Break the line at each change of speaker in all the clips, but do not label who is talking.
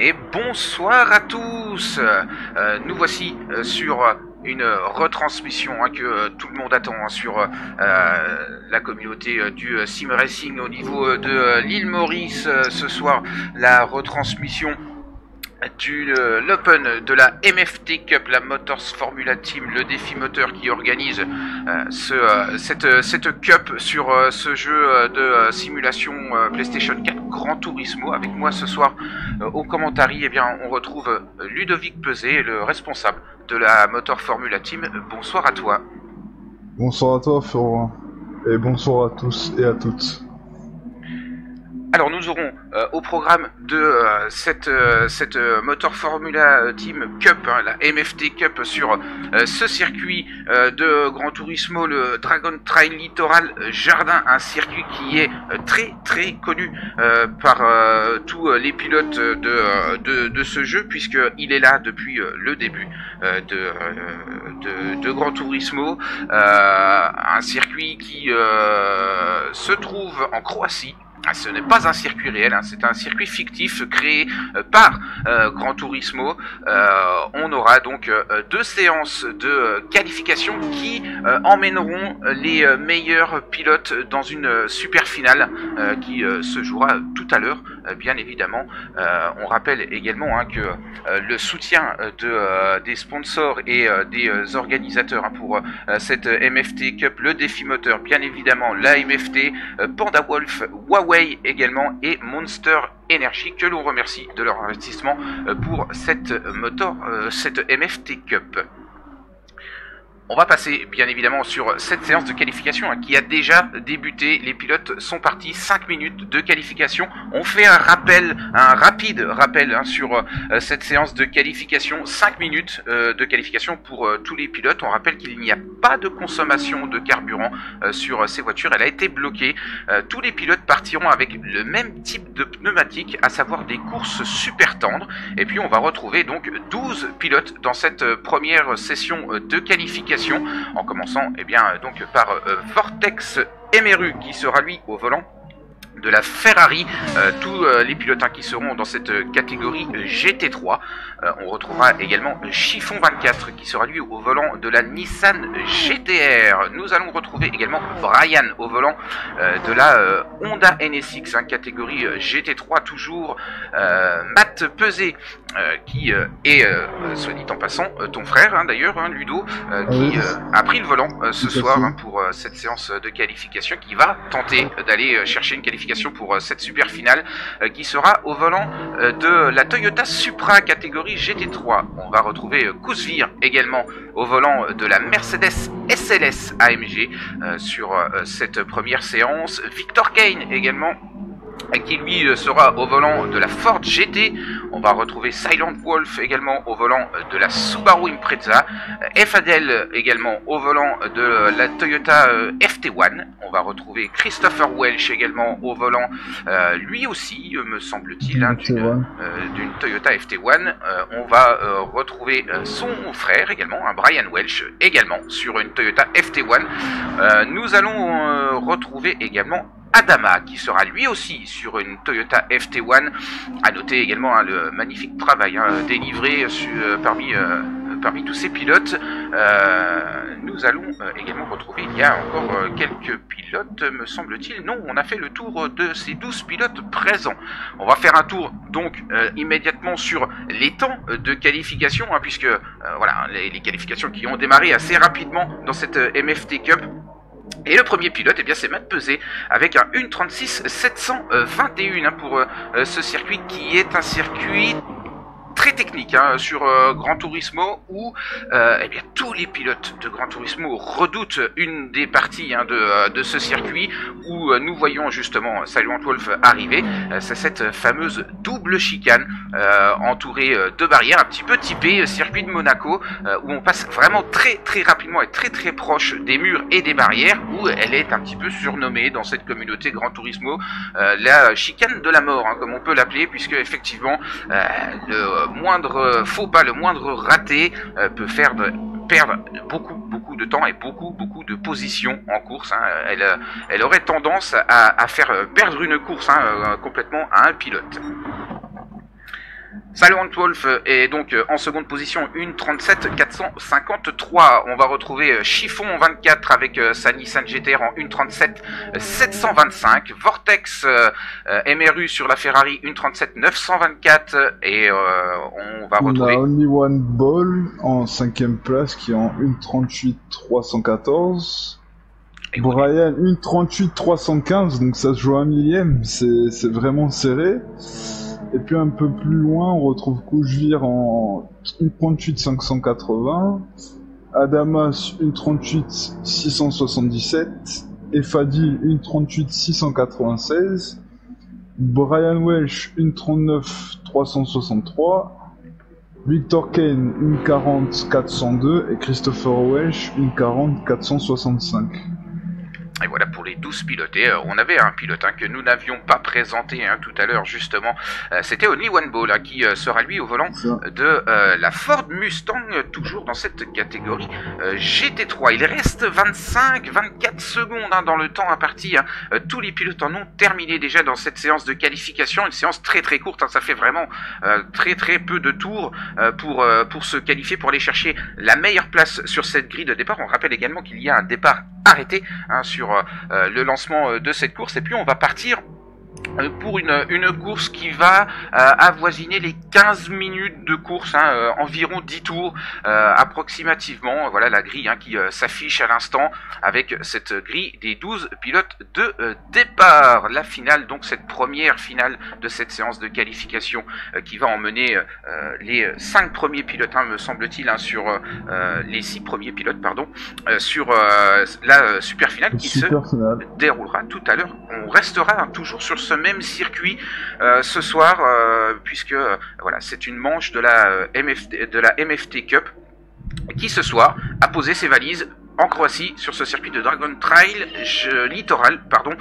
Et bonsoir à tous. Nous voici sur une retransmission que tout le monde attend sur la communauté du sim racing au niveau de l'île Maurice. Ce soir, la retransmission de l'Open de la MFT Cup, la Motors Formula Team, le défi moteur qui organise cette Cup sur ce jeu de simulation PlayStation 4 Gran Turismo. Avec moi ce soir au commentary, eh bien, on retrouve Ludovic Peset, le responsable de la Motor Formula Team. Bonsoir à toi.
Bonsoir à toi, Florent. Et bonsoir à tous et à toutes.
Alors nous aurons au programme de cette Motor Formula Team Cup, la MFT Cup, sur ce circuit de Gran Turismo, le Dragon Trail Littoral Jardin, un circuit qui est très connu par tous les pilotes de ce jeu, puisqu'il est là depuis le début de Gran Turismo, un circuit qui se trouve en Croatie. Ce n'est pas un circuit réel, c'est un circuit fictif créé par Gran Turismo. On aura donc 2 séances de qualification qui emmèneront les meilleurs pilotes dans une super finale qui se jouera tout à l'heure, bien évidemment. On rappelle également que le soutien des sponsors et des organisateurs pour cette MFT Cup, le défi moteur, bien évidemment, la MFT, Panda Wolf, Huawei également et Monster Energy, que l'on remercie de leur investissement pour cette MFT Cup. On va passer bien évidemment sur cette séance de qualification qui a déjà débuté. Les pilotes sont partis, 5 minutes de qualification. On fait un rapide rappel sur cette séance de qualification. 5 minutes de qualification pour tous les pilotes. On rappelle qu'il n'y a pas de consommation de carburant sur ces voitures. Elle a été bloquée. Tous les pilotes partiront avec le même type de pneumatique, à savoir des courses super tendres. Et puis on va retrouver donc 12 pilotes dans cette première session de qualification. En commençant donc par Vortex Emeru, qui sera lui au volant de la Ferrari. Tous les pilotes qui seront dans cette catégorie GT3. On retrouvera également Chiffon 24 qui sera lui au volant de la Nissan GTR. Nous allons retrouver également Brian au volant de la Honda NSX, catégorie GT3 toujours. Matt Peset qui est, soit dit en passant, ton frère d'ailleurs, Ludo, qui a pris le volant ce soir pour cette séance de qualification, qui va tenter d'aller chercher une qualification pour cette super finale, qui sera au volant de la Toyota Supra catégorie GT3. On va retrouver Kousvir également au volant de la Mercedes SLS AMG sur cette première séance. Victor Kane également, qui lui sera au volant de la Ford GT. On va retrouver Silent Wolf également au volant de la Subaru Impreza. Fadel également au volant de la Toyota FT1. On va retrouver Christopher Welch également au volant, lui aussi, me semble-t-il, d'une Toyota FT1. On va retrouver son frère également, Brian Welch, également sur une Toyota FT1. Nous allons retrouver également Adama, qui sera lui aussi sur une Toyota FT1. À noter également le magnifique travail délivré parmi tous ces pilotes. Nous allons également retrouver, il y a encore quelques pilotes, me semble-t-il. Non, on a fait le tour de ces 12 pilotes présents. On va faire un tour donc immédiatement sur les temps de qualification, puisque voilà, les qualifications qui ont démarré assez rapidement dans cette MFT Cup. Et le premier pilote, c'est Matt Peset avec un 1.36.721 pour ce circuit, qui est un circuit très technique sur Gran Turismo, où tous les pilotes de Gran Turismo redoutent une des parties de ce circuit, où nous voyons justement Silent Wolf arriver. C'est cette fameuse double chicane entourée de barrières, un petit peu typée circuit de Monaco, où on passe vraiment très rapidement et très proche des murs et des barrières, où elle est un petit peu surnommée dans cette communauté Gran Turismo la chicane de la mort, comme on peut l'appeler, puisque effectivement le moindre faux pas, le moindre raté peut faire perdre beaucoup de temps et beaucoup de positions en course. Elle aurait tendance à faire perdre une course complètement à un pilote. Salut Wolf, et donc en seconde position 1.37 453. On va retrouver Chiffon 24 avec sa Nissan GTR en 1.37 725. Vortex MRU sur la Ferrari 1.37 924 et on va retrouver...
On a Only One Ball en 5ème place qui est en 1.38 314. Et Brian 1.38 315, donc ça se joue à 1/1000, c'est vraiment serré. Et puis un peu plus loin, on retrouve Koujvir en 1.38 580, Adamas 1.38 677, et Fadil 1.38 696, Brian Welch 1.39 363, Victor Kane 1.40 402 et Christopher Welch 1.40 465.
Et voilà pour les 12 pilotes. Et on avait un pilote que nous n'avions pas présenté tout à l'heure justement. C'était Only One Ball qui sera lui au volant de la Ford Mustang, toujours dans cette catégorie GT3. Il reste 25-24 secondes dans le temps imparti. Tous les pilotes en ont terminé déjà dans cette séance de qualification. Une séance très très courte. Ça fait vraiment très très peu de tours pour se qualifier, pour aller chercher la meilleure place sur cette grille de départ. On rappelle également qu'il y a un départ arrêté sur le lancement de cette course, et puis on va partir pour une course qui va avoisiner les 15 minutes de course, environ 10 tours approximativement. Voilà la grille qui s'affiche à l'instant avec cette grille des 12 pilotes de départ. La finale, donc cette première finale de cette séance de qualification qui va emmener les 5 premiers pilotes, me semble-t-il, sur les 6 premiers pilotes, pardon, sur la super finale qui se déroulera tout à l'heure. On restera toujours sur ce même circuit ce soir, puisque voilà, c'est une manche de la MFT Cup qui ce soir a posé ses valises en Croatie sur ce circuit de Dragon Trail littoral, pardon,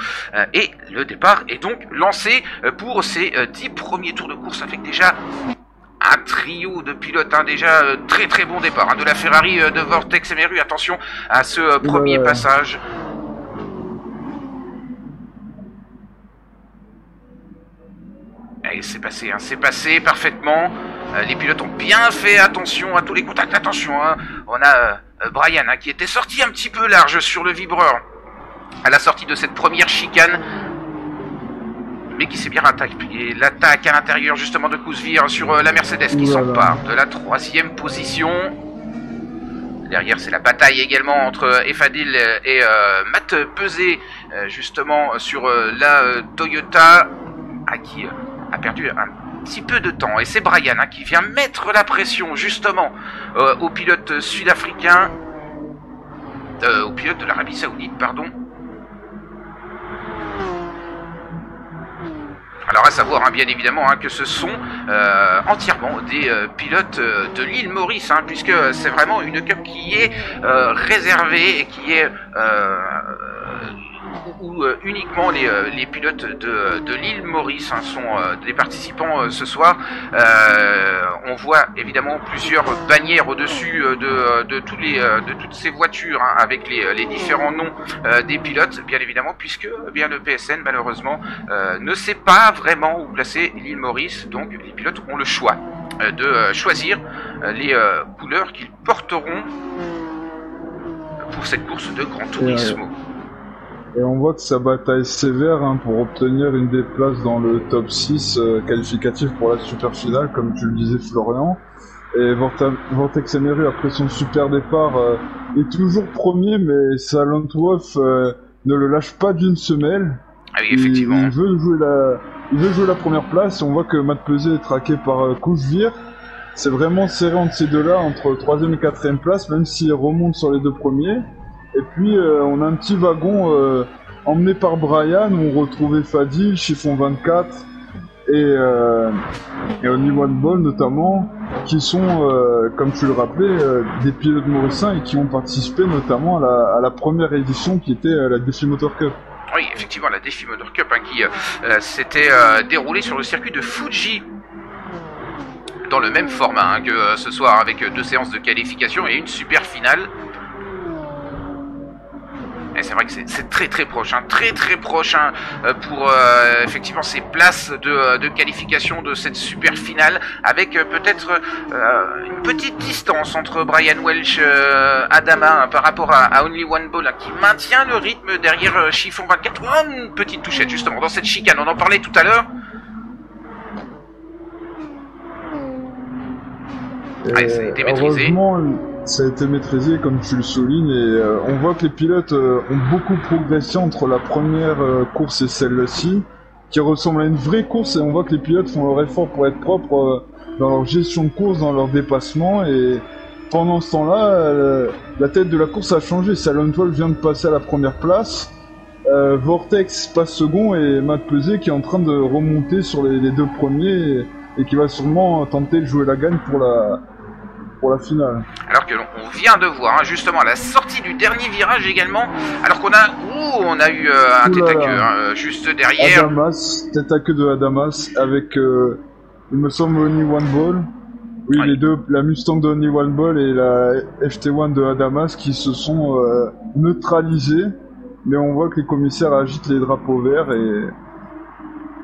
et le départ est donc lancé pour ces 10 premiers tours de course avec déjà un trio de pilotes, déjà très très bon départ, de la Ferrari de Vortex MRU. Attention à ce premier passage. Et c'est passé parfaitement. Les pilotes ont bien fait attention à tous les contacts. Attention, on a Brian qui était sorti un petit peu large sur le vibreur à la sortie de cette première chicane, mais qui s'est bien attaqué. L'attaque à l'intérieur justement de Koujvir sur la Mercedes qui s'empare de la 3e position. Derrière, c'est la bataille également entre Efadil et Matt Pesé, justement sur la Toyota, à qui a perdu un petit peu de temps. Et c'est Brian qui vient mettre la pression justement au pilote sud-africain, au pilote de l'Arabie Saoudite, pardon. Alors à savoir bien évidemment que ce sont entièrement des pilotes de l'île Maurice, puisque c'est vraiment une cup qui est réservée et qui est où uniquement les pilotes de l'île Maurice sont des participants ce soir. On voit évidemment plusieurs bannières au-dessus de toutes ces voitures, avec les différents noms des pilotes, bien évidemment, puisque le PSN malheureusement ne sait pas vraiment où placer l'île Maurice. Donc les pilotes ont le choix de choisir les couleurs qu'ils porteront pour cette course de Gran Turismo.
Et on voit que ça bataille sévère pour obtenir une des places dans le top 6 qualificatif pour la super finale, comme tu le disais Florian. Et Vortex MRU, après son super départ, est toujours premier, mais Silent Wolf ne le lâche pas d'une semelle.
Ah oui, effectivement.
Il veut jouer la première place, et on voit que Matt Pesé est traqué par Koujvir. C'est vraiment serré entre ces deux-là, entre 3e et 4e place, même s'il remonte sur les 2 premiers. Et puis on a un petit wagon emmené par Brian où on retrouvait Fadil, Chiffon 24 et Only One Ball notamment, qui sont, comme tu le rappelais, des pilotes mauriciens et qui ont participé notamment à la première édition qui était la Défi Motor Cup.
Oui, effectivement, la Défi Motor Cup qui s'était déroulée sur le circuit de Fuji, dans le même format que ce soir, avec 2 séances de qualification et une super finale. Et c'est vrai que c'est très très proche, hein, très très proche hein, pour effectivement ces places de qualification de cette super finale, avec peut-être une petite distance entre Brian Welch, Adama hein, par rapport à Only One Ball hein, qui maintient le rythme derrière Chiffon 24. Oh, une petite touchette justement dans cette chicane, on en parlait tout à l'heure. Ouais, ça a été maîtrisé.
Ça a été maîtrisé comme tu le soulignes et on voit que les pilotes ont beaucoup progressé entre la première course et celle-ci, qui ressemble à une vraie course, et on voit que les pilotes font leur effort pour être propres dans leur gestion de course, dans leur dépassement, et pendant ce temps-là, la tête de la course a changé. Silent Wolf vient de passer à la première place, Vortex passe second, et Matt Pesé qui est en train de remonter sur les deux premiers et qui va sûrement tenter de jouer la gagne pour la finale.
Alors que on vient de voir hein, justement à la sortie du dernier virage également, alors qu'on a eu un tête à queue hein, juste derrière.
Adamas, tête à queue de Adamas avec il me semble Only One Ball. Oui, ouais. Les deux, la Mustang de Only One Ball et la FT1 de Adamas qui se sont neutralisés, mais on voit que les commissaires agitent les drapeaux verts et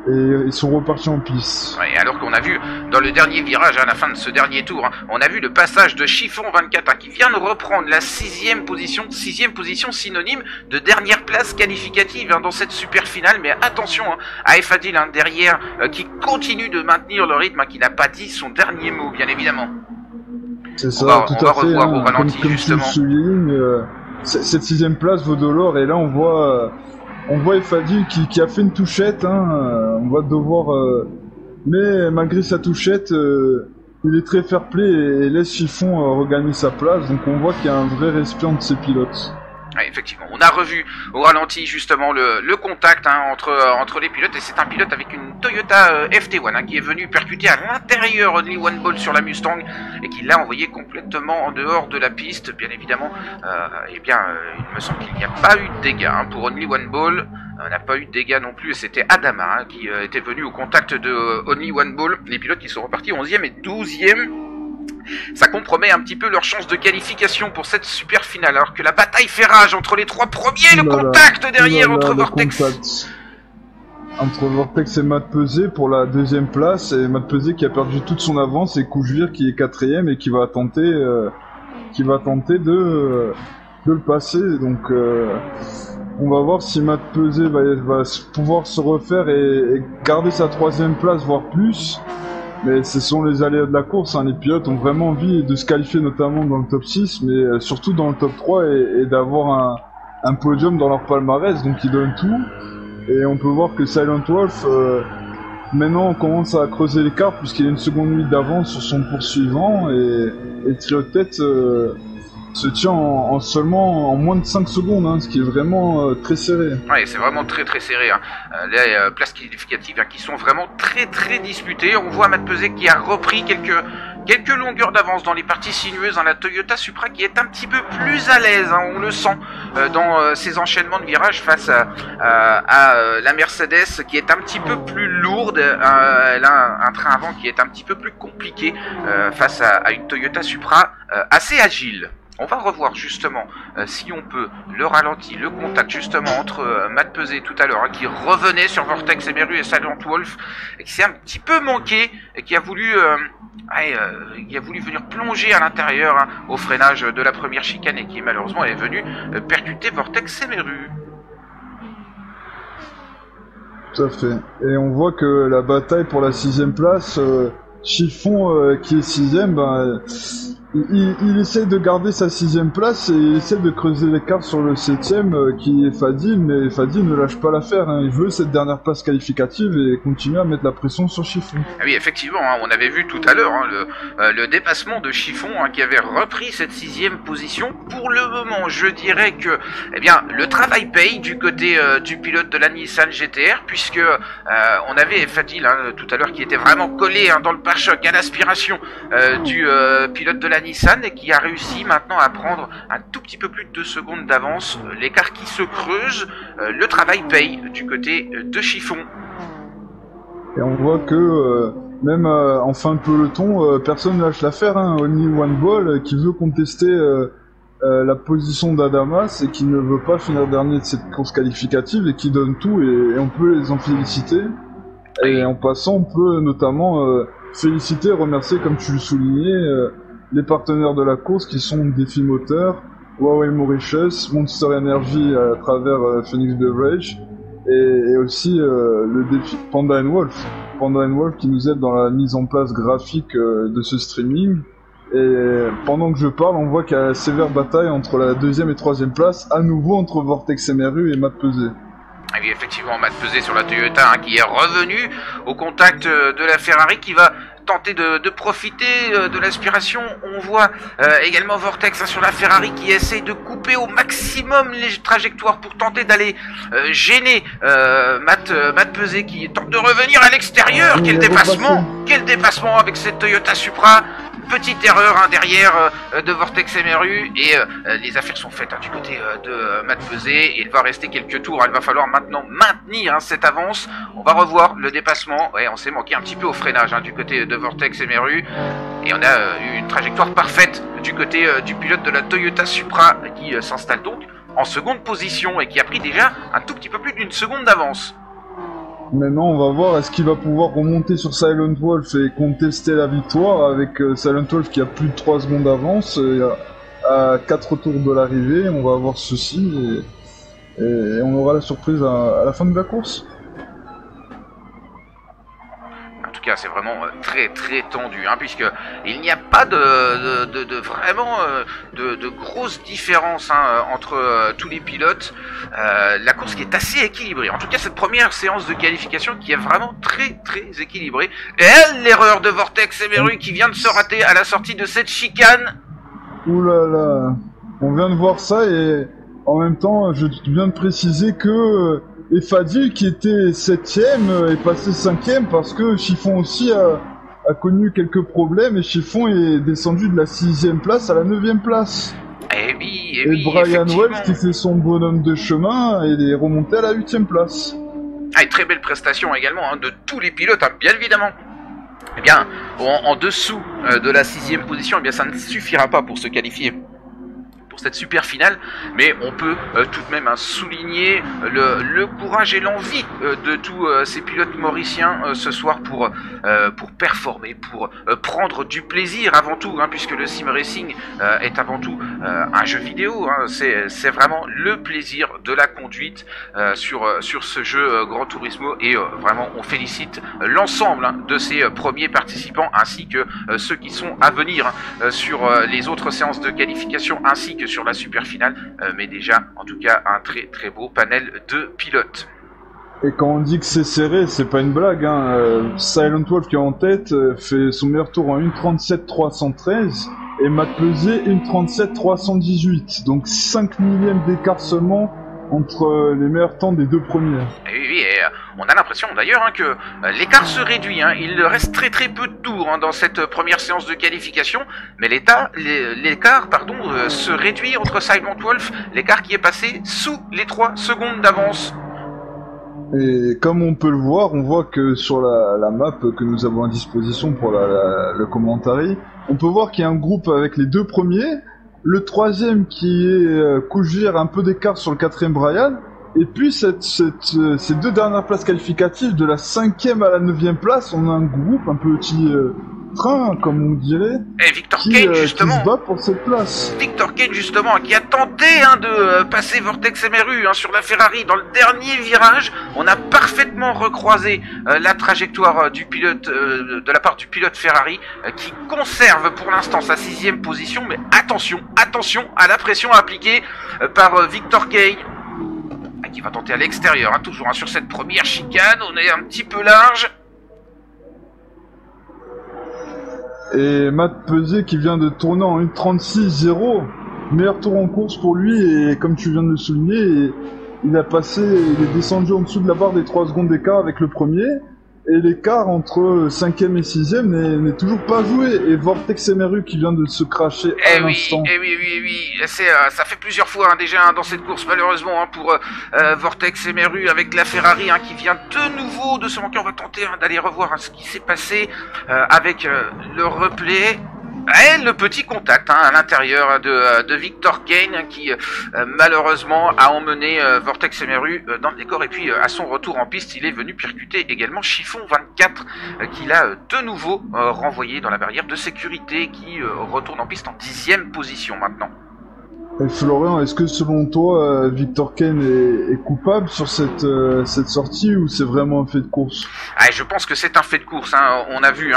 ils sont repartis en piste.
Ouais, alors qu'on a vu dans le dernier virage, à la fin de ce dernier tour, hein, on a vu le passage de Chiffon 24 hein, qui vient de reprendre la sixième position synonyme de dernière place qualificative hein, dans cette super finale. Mais attention hein, à Fadil hein, derrière qui continue de maintenir le rythme, hein, qui n'a pas dit son dernier mot bien évidemment.
C'est ça, tout à fait.
Revoir
Hein,
au ralenti
comme
justement.
Tu soulignes, cette sixième place vaut de l'or et là on voit Fadil qui a fait une touchette, hein, on va devoir... mais malgré sa touchette, il est très fair-play et laisse Chiffon regagner sa place, donc on voit qu'il y a un vrai respect entre ses pilotes.
Ouais, effectivement, on a revu au ralenti justement le contact hein, entre les pilotes, et c'est un pilote avec une Toyota FT1 hein, qui est venu percuter à l'intérieur de One Ball sur la Mustang et qui l'a envoyé complètement en dehors de la piste. Bien évidemment, il me semble qu'il n'y a pas eu de dégâts hein, pour Only One Ball. On n'a pas eu de dégâts non plus, et c'était Adama hein, qui était venu au contact de Only One Ball. Les pilotes qui sont repartis 11e et 12e. Ça compromet un petit peu leur chance de qualification pour cette super finale, alors que la bataille fait rage entre les trois premiers, le contact derrière entre Vortex.
Entre Vortex et Matt Pesé pour la deuxième place, et Matt Pesé qui a perdu toute son avance, et Koujvir qui est quatrième et qui va tenter de le passer. Donc on va voir si Matt Pesé va pouvoir se refaire et garder sa troisième place, voire plus. Mais ce sont les aléas de la course, hein. Les pilotes ont vraiment envie de se qualifier notamment dans le top 6, mais surtout dans le top 3 et d'avoir un podium dans leur palmarès, donc ils donnent tout. Et on peut voir que Silent Wolf, maintenant on commence à creuser l'écart puisqu'il a une seconde nuit d'avance sur son poursuivant, et Trio de Tête se tient en moins de 5 secondes, hein, ce qui est vraiment très serré.
Oui, c'est vraiment très très serré. Hein. Les places qualificatives hein, qui sont vraiment très très disputées. On voit Matt Pesé qui a repris quelques longueurs d'avance dans les parties sinueuses. Hein. La Toyota Supra qui est un petit peu plus à l'aise, hein, on le sent dans ses enchaînements de virages face à la Mercedes qui est un petit peu plus lourde. Elle a un train avant qui est un petit peu plus compliqué face à une Toyota Supra assez agile. On va revoir justement si on peut le ralenti, le contact justement entre Matt Pesé tout à l'heure hein, qui revenait sur Vortex Emeru et Silent Wolf et qui s'est un petit peu manqué et qui a voulu venir plonger à l'intérieur hein, au freinage de la première chicane et qui malheureusement est venu percuter Vortex Emeru.
Tout à fait. Et on voit que la bataille pour la sixième place, Chiffon qui est sixième, il essaie de garder sa sixième place et il essaie de creuser l'écart sur le septième qui est Fadil, mais Fadil ne lâche pas l'affaire, hein. Il veut cette dernière place qualificative et continue à mettre la pression sur Chiffon.
Ah oui, effectivement, hein, on avait vu tout à l'heure hein, le dépassement de Chiffon hein, qui avait repris cette sixième position. Pour le moment, je dirais que le travail paye du côté du pilote de la Nissan GTR, puisque on avait Fadil hein, tout à l'heure qui était vraiment collé hein, dans le pare-choc à l'aspiration du pilote de la Nissan et qui a réussi maintenant à prendre un tout petit peu plus de 2 secondes d'avance. L'écart qui se creuse, le travail paye du côté de Chiffon.
Et on voit que même en fin de peloton, personne ne lâche l'affaire, hein. Only One Ball qui veut contester la position d'Adamas et qui ne veut pas finir dernier de cette course qualificative et qui donne tout et on peut les en féliciter. Et en passant, on peut notamment féliciter, remercier, comme tu le soulignais, les partenaires de la course qui sont Défi Moteur, Huawei Mauritius, Monster Energy à travers Phoenix Beverage et aussi le défi Panda Wolf. Panda Wolf qui nous aide dans la mise en place graphique de ce streaming. Et pendant que je parle, on voit qu'il y a une sévère bataille entre la deuxième et troisième place, à nouveau entre Vortex MRU et Matt Pesé.
Et oui, effectivement, Matt Pesé sur la Toyota qui est revenu au contact de la Ferrari qui va tenter de profiter de l'aspiration. On voit également Vortex sur la Ferrari qui essaye de couper au maximum les trajectoires pour tenter d'aller gêner Matt Pesé qui tente de revenir à l'extérieur. Quel dépassement avec cette Toyota Supra. Petite erreur derrière de Vortex MRU et les affaires sont faites du côté de Matt Pesé. Il va rester quelques tours, il va falloir maintenant maintenir cette avance. On va revoir le dépassement, ouais, on s'est manqué un petit peu au freinage du côté de Vortex MRU et on a eu une trajectoire parfaite du côté du pilote de la Toyota Supra qui s'installe donc en seconde position et qui a pris déjà un tout petit peu plus d'une seconde d'avance.
Maintenant, on va voir est-ce qu'il va pouvoir remonter sur Silent Wolf et contester la victoire avec Silent Wolf qui a plus de 3 secondes d'avance à 4 tours de l'arrivée. On va voir ceci et on aura la surprise à la fin de la course.
En tout cas, c'est vraiment très tendu, puisque il n'y a pas vraiment de grosses différences entre tous les pilotes. La course qui est assez équilibrée. En tout cas, cette première séance de qualification qui est vraiment très équilibrée. Et l'erreur de Vortex MRU qui vient de se rater à la sortie de cette chicane.
Ouh là là, on vient de voir ça et en même temps, je viens de préciser que et Fadil qui était 7ème est passé 5ème parce que Chiffon aussi a connu quelques problèmes et Chiffon est descendu de la 6ème place à la 9ème place.
Et oui,
et Brian Wells qui fait son bonhomme de chemin et est remonté à la 8ème place.
Et très belle prestation également de tous les pilotes, bien évidemment. Eh bien, en dessous de la 6ème position, eh bien, ça ne suffira pas pour se qualifier pour cette super finale, mais on peut tout de même souligner le courage et l'envie de tous ces pilotes mauriciens ce soir pour performer, pour prendre du plaisir avant tout, puisque le sim racing est avant tout un jeu vidéo, c'est vraiment le plaisir de la conduite sur ce jeu Gran Turismo et vraiment on félicite l'ensemble de ces premiers participants ainsi que ceux qui sont à venir sur les autres séances de qualification ainsi que sur la super finale, mais déjà en tout cas un très beau panel de pilotes.
Et quand on dit que c'est serré, c'est pas une blague, Silent Wolf qui est en tête fait son meilleur tour en 1.37.313 et Matt Pesé 1.37.318, donc 5 millièmes d'écart seulement entre les meilleurs temps des deux premiers.
Oui, et on a l'impression d'ailleurs que l'écart se réduit, il reste très peu de tours dans cette première séance de qualification, mais l'écart se réduit entre Silent Wolf, l'écart qui est passé sous les 3 secondes d'avance.
Et comme on peut le voir, on voit que sur la map que nous avons à disposition pour le commentary, on peut voir qu'il y a un groupe avec les 2 premiers, le 3ème qui est Koujir, un peu d'écart sur le 4ème Brian, et puis ces 2 dernières places qualificatives, de la 5ème à la 9ème place, on a un groupe, un petit train, comme on dirait,
et Victor Kane, justement,
qui se bat pour cette place.
Victor Kane, justement, qui a tenté de passer Vortex MRU sur la Ferrari dans le dernier virage. On a parfaitement recroisé la trajectoire du pilote, de la part du pilote Ferrari, qui conserve pour l'instant sa 6ème position, mais attention à la pression appliquée par Victor Kane, qui va tenter à l'extérieur, toujours sur cette première chicane. On est un petit peu large.
Et Matt Pesé qui vient de tourner en 1.36.0, meilleur tour en course pour lui, et comme tu viens de le souligner, il est descendu en dessous de la barre des 3 secondes d'écart avec le premier, et l'écart entre 5ème et 6ème n'est toujours pas joué, et Vortex MRU qui vient de se cracher à l'instant.
Oui, ça fait plusieurs fois déjà dans cette course malheureusement pour Vortex MRU avec la Ferrari qui vient de nouveau de se manquer. On va tenter d'aller revoir ce qui s'est passé avec le replay. le petit contact à l'intérieur de Victor Kane qui malheureusement a emmené Vortex Emeru dans le décor, et puis à son retour en piste il est venu percuter également Chiffon 24 qu'il a de nouveau renvoyé dans la barrière de sécurité, qui retourne en piste en 10e position maintenant.
Et Florian, est-ce que selon toi, Victor Kane est coupable sur cette sortie, ou c'est vraiment un fait de course?
Je pense que c'est un fait de course. On a vu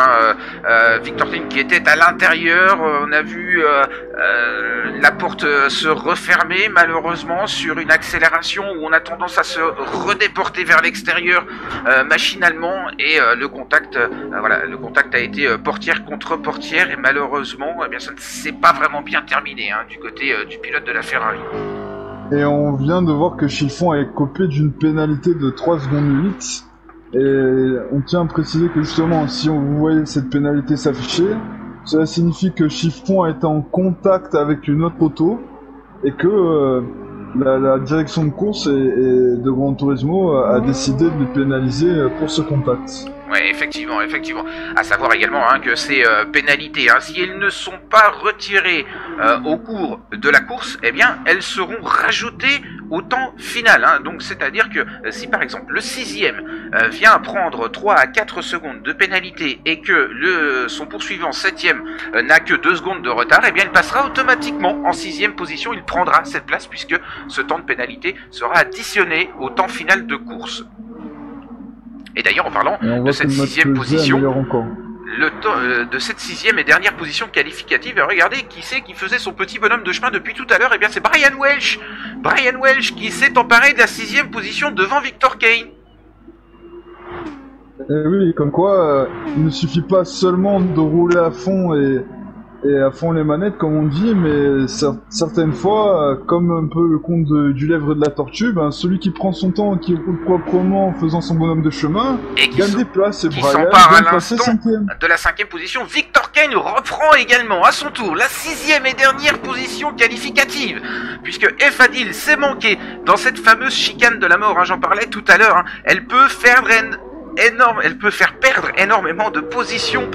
Victor Kane qui était à l'intérieur. On a vu la porte se refermer malheureusement sur une accélération où on a tendance à se redéporter vers l'extérieur machinalement, et le contact a été portière contre portière, et malheureusement ça ne s'est pas vraiment bien terminé du côté du pilote de la Ferrari.
Et on vient de voir que Chiffon est copé d'une pénalité de 3 secondes 8. Et on tient à préciser que justement, si vous voyez cette pénalité s'afficher, cela signifie que Chiffon a été en contact avec une autre auto, et que la direction de course et de Gran Turismo a décidé de le pénaliser pour ce contact.
Ouais, effectivement. À savoir également que ces pénalités, si elles ne sont pas retirées au cours de la course, elles seront rajoutées au temps final. Donc c'est-à-dire que si par exemple le 6e vient prendre 3 à 4 secondes de pénalité, et que son poursuivant 7e n'a que 2 secondes de retard, il passera automatiquement en 6e position, il prendra cette place puisque ce temps de pénalité sera additionné au temps final de course. Et d'ailleurs, en parlant de cette 6e position, de cette 6e et dernière position qualificative, regardez qui c'est qui faisait son petit bonhomme de chemin depuis tout à l'heure. C'est Brian Welch. Brian Welch qui s'est emparé de la 6e position devant Victor Kane.
Oui, comme quoi, il ne suffit pas seulement de rouler à fond et à fond les manettes, comme on dit, mais certaines fois, comme un peu le conte du lièvre et de la tortue, celui qui prend son temps, qui roule proprement en faisant son bonhomme de chemin, gagne des places, et Brian
s'empare à l'instant de la 5e position. Victor Kane reprend également à son tour la 6e et dernière position qualificative, puisque Efadil s'est manqué dans cette fameuse chicane de la mort, j'en parlais tout à l'heure, elle peut faire perdre énormément de positions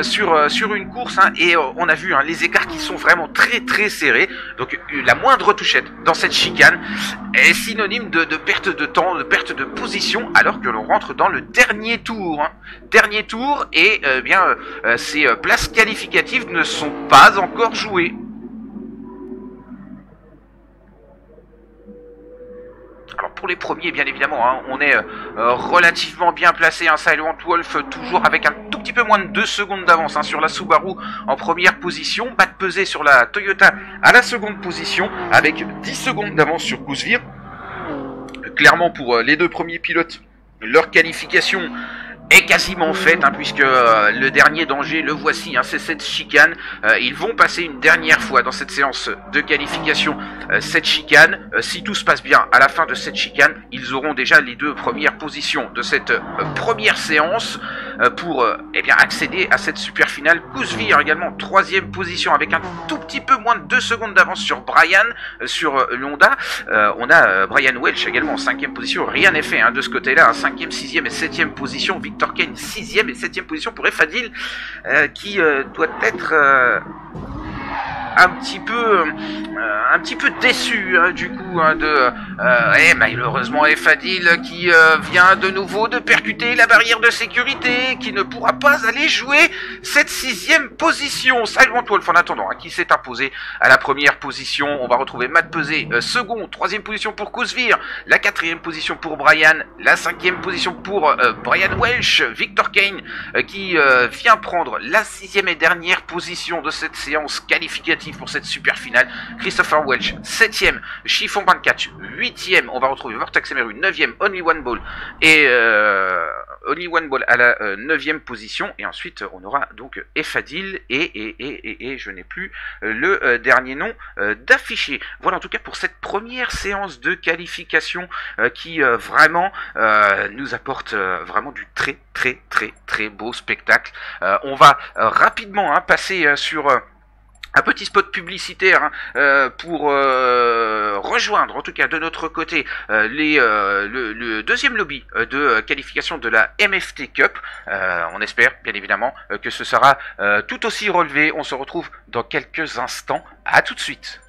sur une course, et on a vu les écarts qui sont vraiment très très serrés. Donc la moindre touchette dans cette chicane est synonyme de perte de temps, de perte de position, alors que l'on rentre dans le dernier tour. Et ces places qualificatives ne sont pas encore jouées. Alors pour les premiers, bien évidemment, on est relativement bien placé. Silent Wolf toujours avec un tout petit peu moins de 2 secondes d'avance sur la Subaru en première position. Bad pesé sur la Toyota à la seconde position avec 10 secondes d'avance sur Kousvir. Clairement pour les 2 premiers pilotes, leur qualification est quasiment faite, puisque le dernier danger, le voici, c'est cette chicane. Ils vont passer une dernière fois dans cette séance de qualification cette chicane. Si tout se passe bien à la fin de cette chicane, ils auront déjà les 2 premières positions de cette première séance pour accéder à cette super finale. Kousvir également 3e position avec un tout petit peu moins de 2 secondes d'avance sur Brian, sur l'Honda. On a Brian Welch également en 5e position. Rien n'est fait de ce côté-là. 5e, 6e et 7e position. Victor Kane 6e et 7e position pour Efadil, qui doit être un petit peu déçu du coup malheureusement Efadil qui vient de nouveau de percuter la barrière de sécurité, qui ne pourra pas aller jouer cette 6e position. Silent Wolf en attendant qui s'est imposé à la première position. On va retrouver Matt Pesé second, 3e position pour Kousvir, la 4e position pour Brian, la 5e position pour Brian Welch. Victor Kane qui vient prendre la 6e et dernière position de cette séance qualificative pour cette super finale. Christopher Welch 7e, Chiffon 24 8e, on va retrouver Vortex Emeru 9e, Only One Ball et Only One Ball à la 9e position, et ensuite on aura donc Efadil et je n'ai plus le dernier nom d'affiché. Voilà en tout cas pour cette première séance de qualification qui vraiment nous apporte vraiment du très très très très beau spectacle. On va rapidement passer sur un petit spot publicitaire pour rejoindre en tout cas de notre côté le deuxième lobby de qualification de la MFT Cup. On espère bien évidemment que ce sera tout aussi relevé. On se retrouve dans quelques instants. À tout de suite.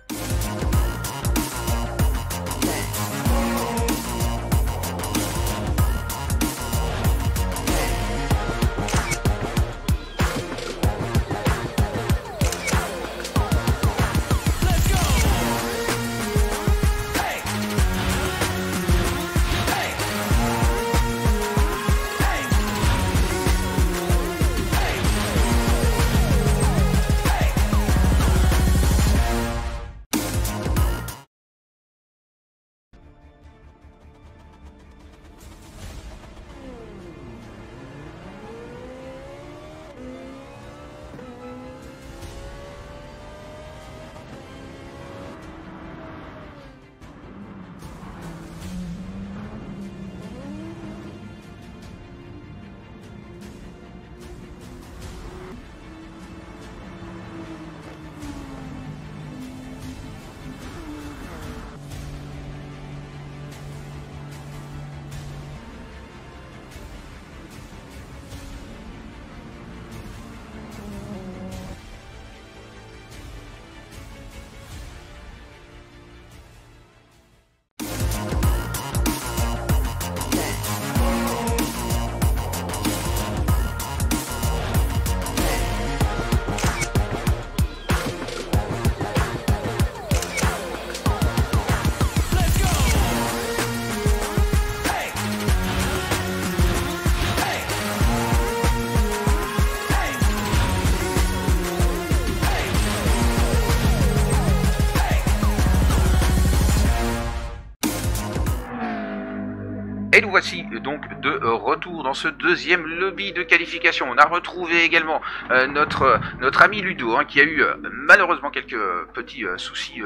Et nous voici donc de retour dans ce deuxième lobby de qualification. On a retrouvé également notre ami Ludo, qui a eu malheureusement quelques petits soucis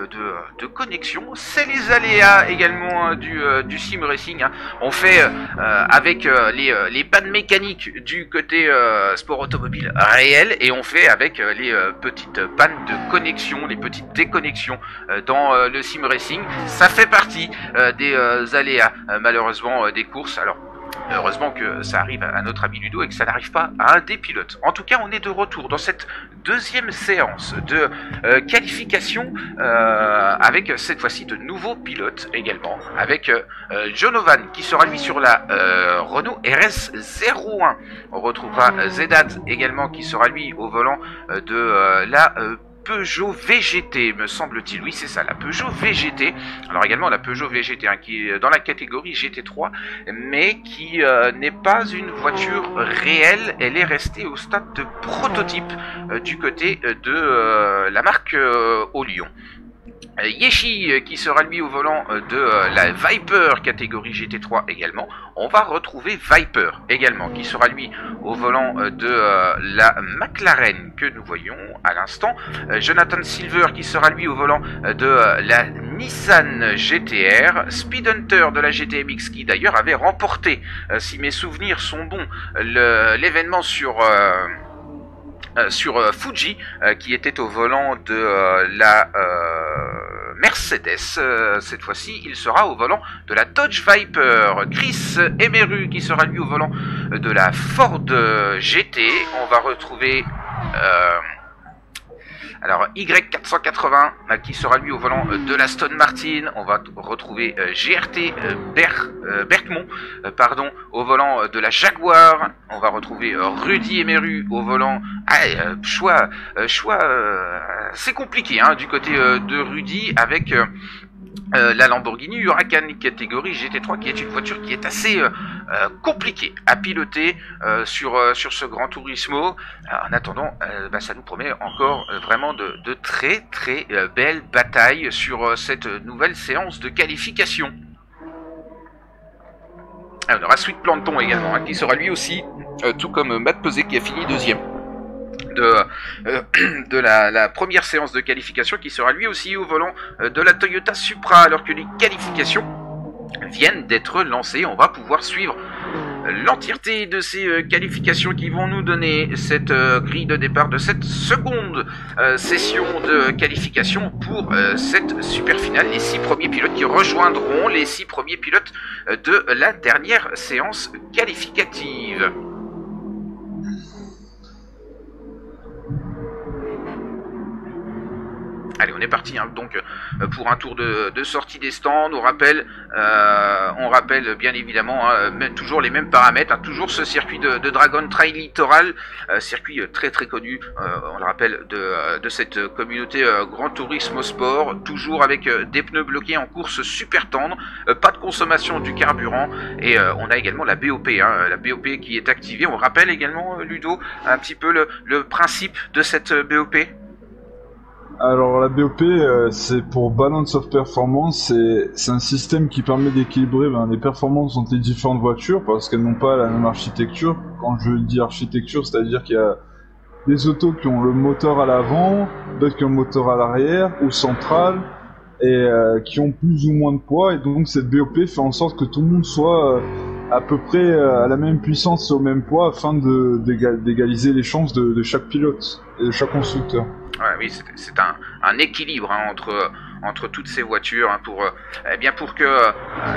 de connexion. C'est les aléas également du sim racing. On fait avec les pannes mécaniques du côté sport automobile réel, et on fait avec les petites pannes de connexion, les petites déconnexions dans le sim racing. Ça fait partie des aléas malheureusement des courses. Alors heureusement que ça arrive à notre ami Ludo et que ça n'arrive pas à un des pilotes. En tout cas, on est de retour dans cette deuxième séance de qualification avec cette fois-ci de nouveaux pilotes également, avec Jonovan qui sera lui sur la Renault RS01. On retrouvera Zedad également qui sera lui au volant de la Peugeot VGT, me semble-t-il. Oui, c'est ça, la Peugeot VGT. Alors également la Peugeot VGT, qui est dans la catégorie GT3, mais qui n'est pas une voiture réelle. Elle est restée au stade de prototype du côté de la marque Olion. Yeshi qui sera lui au volant de la Viper catégorie GT3 également. On va retrouver Viper également qui sera lui au volant de la McLaren que nous voyons à l'instant. Jonathan Silver qui sera lui au volant de la Nissan GTR. Speed Hunter de la GTMX qui d'ailleurs avait remporté, si mes souvenirs sont bons, l'événement sur Fuji, qui était au volant de la Mercedes. Cette fois-ci, il sera au volant de la Dodge Viper. Chris Emeru qui sera lui au volant de la Ford GT. On va retrouver alors Y480 qui sera lui au volant de l'Aston Martin. On va retrouver GRT Berkmont au volant de la Jaguar. On va retrouver Rudy Emeru au volant. Choix c'est compliqué du côté de Rudy avec la Lamborghini Huracan catégorie GT3 qui est une voiture qui est assez compliquée à piloter sur ce Gran Turismo. En attendant, ça nous promet encore vraiment de très très belles batailles sur cette nouvelle séance de qualification. On aura Sweet Planton également qui sera lui aussi, tout comme Matt Pesé qui a fini deuxième de la première séance de qualification, qui sera lui aussi au volant de la Toyota Supra. Alors que les qualifications viennent d'être lancées, on va pouvoir suivre l'entièreté de ces qualifications qui vont nous donner cette grille de départ de cette seconde session de qualification pour cette super finale. Les 6 premiers pilotes qui rejoindront les 6 premiers pilotes de la dernière séance qualificative. Allez, on est parti hein, donc pour un tour de sortie des stands. On rappelle bien évidemment toujours les mêmes paramètres, hein, toujours ce circuit de Dragon Trail Littoral, circuit très très connu, on le rappelle, de cette communauté Gran Turismo Sport, toujours avec des pneus bloqués en course super tendre, pas de consommation du carburant, et on a également la BOP, hein, la BOP qui est activée. On rappelle également, Ludo, un petit peu le principe de cette BOP.
Alors la BOP, c'est pour Balance of Performance, c'est un système qui permet d'équilibrer les performances entre les différentes voitures parce qu'elles n'ont pas la même architecture. Quand je dis architecture, c'est-à-dire qu'il y a des autos qui ont le moteur à l'avant, d'autres qui ont le moteur à l'arrière ou central, et qui ont plus ou moins de poids, et donc cette BOP fait en sorte que tout le monde soit à peu près à la même puissance et au même poids afin d'égaliser les chances de chaque pilote et de chaque constructeur.
Ouais, oui, c'est un équilibre hein, entre toutes ces voitures hein, pour que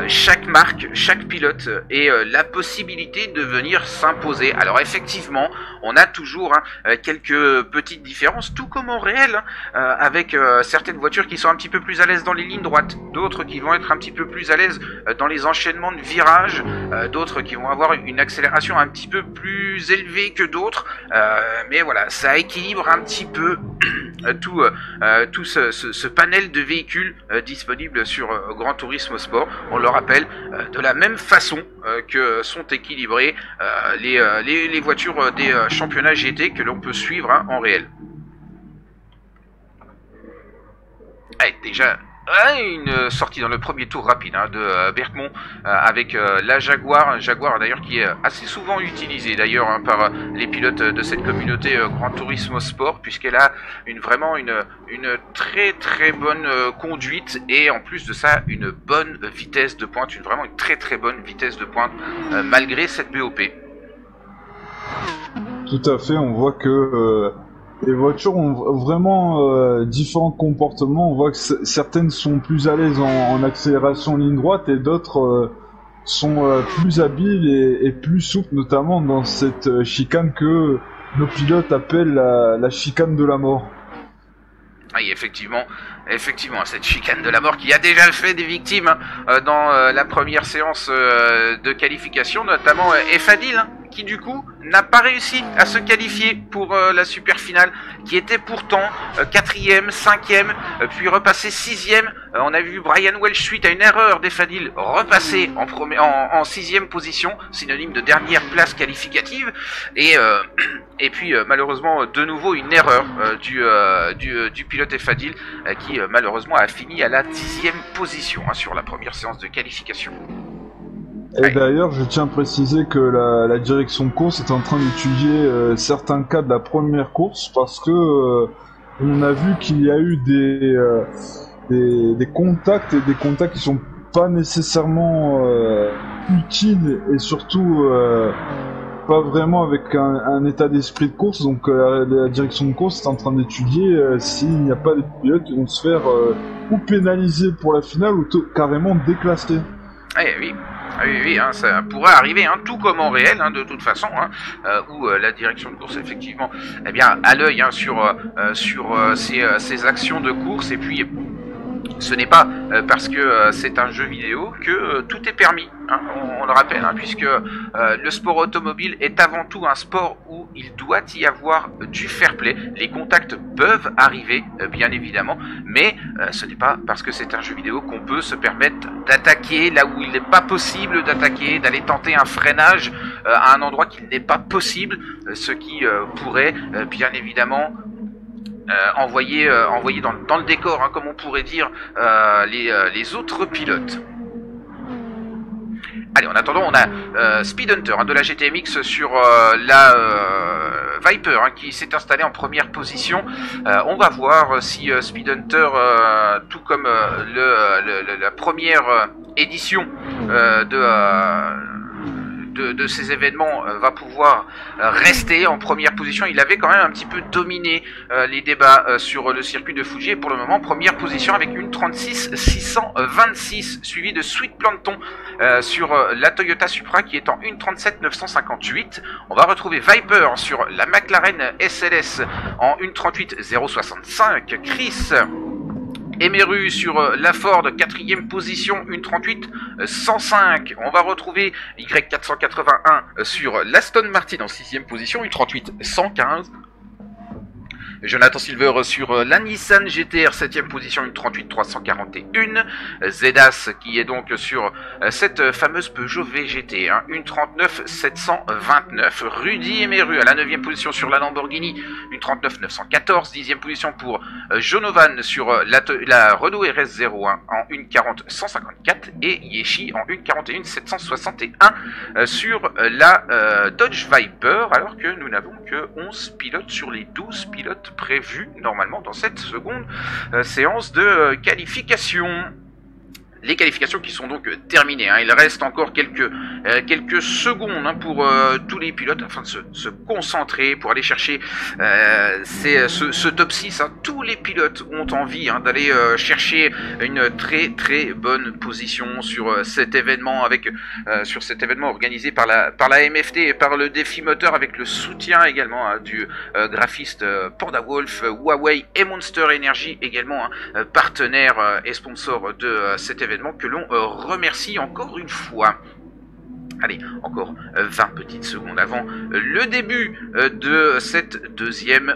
chaque marque, chaque pilote ait la possibilité de venir s'imposer. Alors effectivement, on a toujours hein, quelques petites différences, tout comme en réel, hein, avec certaines voitures qui sont un petit peu plus à l'aise dans les lignes droites, d'autres qui vont être un petit peu plus à l'aise dans les enchaînements de virages, d'autres qui vont avoir une accélération un petit peu plus élevée que d'autres, mais voilà, ça équilibre un petit peu tout ce panel de véhicules disponibles sur Gran Turismo Sport. On le rappelle, de la même façon que sont équilibrées les voitures des championnats GT que l'on peut suivre hein, en réel. Allez, déjà une sortie dans le premier tour rapide hein, de Berthmont avec la Jaguar, d'ailleurs qui est assez souvent utilisée d'ailleurs hein, par les pilotes de cette communauté Gran Turismo Sport, puisqu'elle a vraiment une très très bonne conduite, et en plus de ça une bonne vitesse de pointe, vraiment une très très bonne vitesse de pointe malgré cette BOP.
Tout à fait, on voit que les voitures ont vraiment différents comportements. On voit que certaines sont plus à l'aise en accélération en ligne droite et d'autres sont plus habiles et plus souples, notamment dans cette chicane que nos pilotes appellent la chicane de la mort.
Oui, effectivement, cette chicane de la mort qui a déjà fait des victimes dans la première séance de qualification, notamment Efadil, qui du coup n'a pas réussi à se qualifier pour la super finale, qui était pourtant 4ème, 5ème, puis repassé 6ème. On a vu Brian Welch, suite à une erreur d'Efadil, repasser en 6ème position, synonyme de dernière place qualificative, et puis malheureusement de nouveau une erreur du pilote Efadil qui malheureusement a fini à la 10ème position hein, sur la première séance de qualification.
Et d'ailleurs, je tiens à préciser que la direction de course est en train d'étudier certains cas de la première course, parce que on a vu qu'il y a eu des contacts, et des contacts qui sont pas nécessairement utiles, et surtout pas vraiment avec un état d'esprit de course. Donc la direction de course est en train d'étudier s'il n'y a pas des pilotes qui vont se faire ou pénaliser pour la finale ou carrément déclasser.
Oui, hein, ça pourrait arriver, hein, tout comme en réel, hein, de toute façon, hein, où la direction de course, effectivement, eh bien, a l'œil hein, sur ces actions de course, et puis ce n'est pas parce que c'est un jeu vidéo que tout est permis, hein, on le rappelle, hein, puisque le sport automobile est avant tout un sport où il doit y avoir du fair play. Les contacts peuvent arriver, bien évidemment, mais ce n'est pas parce que c'est un jeu vidéo qu'on peut se permettre d'attaquer là où il n'est pas possible d'attaquer, d'aller tenter un freinage à un endroit qu'il n'est pas possible, ce qui pourrait bien évidemment envoyer dans le décor, hein, comme on pourrait dire, les autres pilotes. Allez, en attendant, on a Speed Hunter hein, de la GTMX sur la Viper hein, qui s'est installé en première position. On va voir si Speed Hunter, tout comme la première édition de ces événements va pouvoir rester en première position. Il avait quand même un petit peu dominé les débats sur le circuit de Fuji, et pour le moment première position avec une 36 626, suivi de Sweet Planton sur la Toyota Supra qui est en 1.37 958. On va retrouver Viper sur la McLaren SLS en 1.38 065. Chris Emeru sur la Ford, 4e position, 1.38 105. On va retrouver Y481 sur l'Aston Martin en 6e position, 1.38 115. Jonathan Silver sur la Nissan GTR, 7e position, 1.38 341. Zedas qui est donc sur cette fameuse Peugeot VGT, 1.39 729. Rudy Emeru à la 9e position sur la Lamborghini, 1.39 914. 10e position pour Jonovan sur la Renault RS01 en 1.40 154. Et Yeshi en 1.41 761 sur la Dodge Viper, alors que nous n'avons que 11 pilotes sur les 12 pilotes prévu normalement dans cette seconde séance de qualification. Les qualifications qui sont donc terminées. Il reste encore quelques secondes pour tous les pilotes afin de se concentrer pour aller chercher ce top 6. Tous les pilotes ont envie d'aller chercher une très bonne position sur cet événement organisé par la MFT et par le défi moteur, avec le soutien également du graphiste Panda Wolf, Huawei et Monster Energy également partenaires et sponsors de cet événement que l'on remercie encore une fois. Allez, encore 20 petites secondes avant le début de cette deuxième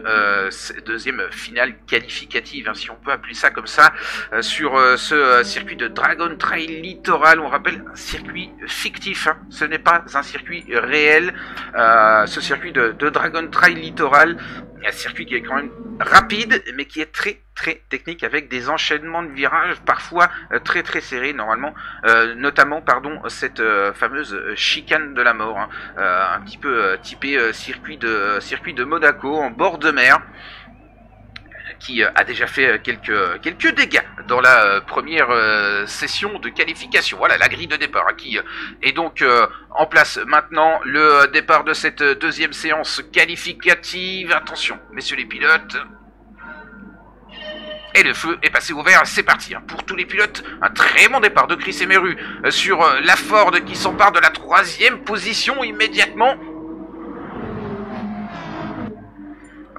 finale qualificative, si on peut appeler ça comme ça, sur ce circuit de Dragon Trail Littoral. On rappelle, un circuit fictif, ce n'est pas un circuit réel. Ce circuit de Dragon Trail Littoral, un circuit qui est quand même rapide, mais qui est très technique, avec des enchaînements de virages parfois très serrés, normalement, notamment cette fameuse chicane de la mort, un petit peu typé circuit de Monaco en bord de mer, qui a déjà fait quelques dégâts dans la première session de qualification. Voilà la grille de départ qui est donc en place maintenant. Le départ de cette deuxième séance qualificative. Attention, messieurs les pilotes. Et le feu est passé au vert, c'est parti pour tous les pilotes. Un très bon départ de Chris Emeru sur la Ford qui s'empare de la 3e position immédiatement.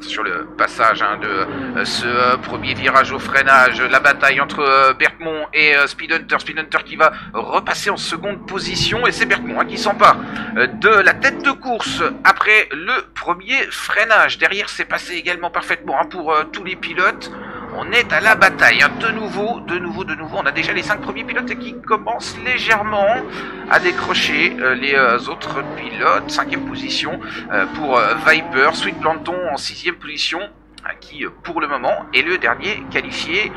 Sur le passage de ce premier virage au freinage, la bataille entre Berkmont et Speed Hunter qui va repasser en seconde position, et c'est Berkmont qui s'empare de la tête de course après le premier freinage. Derrière, c'est passé également parfaitement pour tous les pilotes. On est à la bataille, de nouveau, on a déjà les 5 premiers pilotes qui commencent légèrement à décrocher les autres pilotes. 5e position pour Viper, Sweet Planton en 6e position, qui pour le moment est le dernier qualifié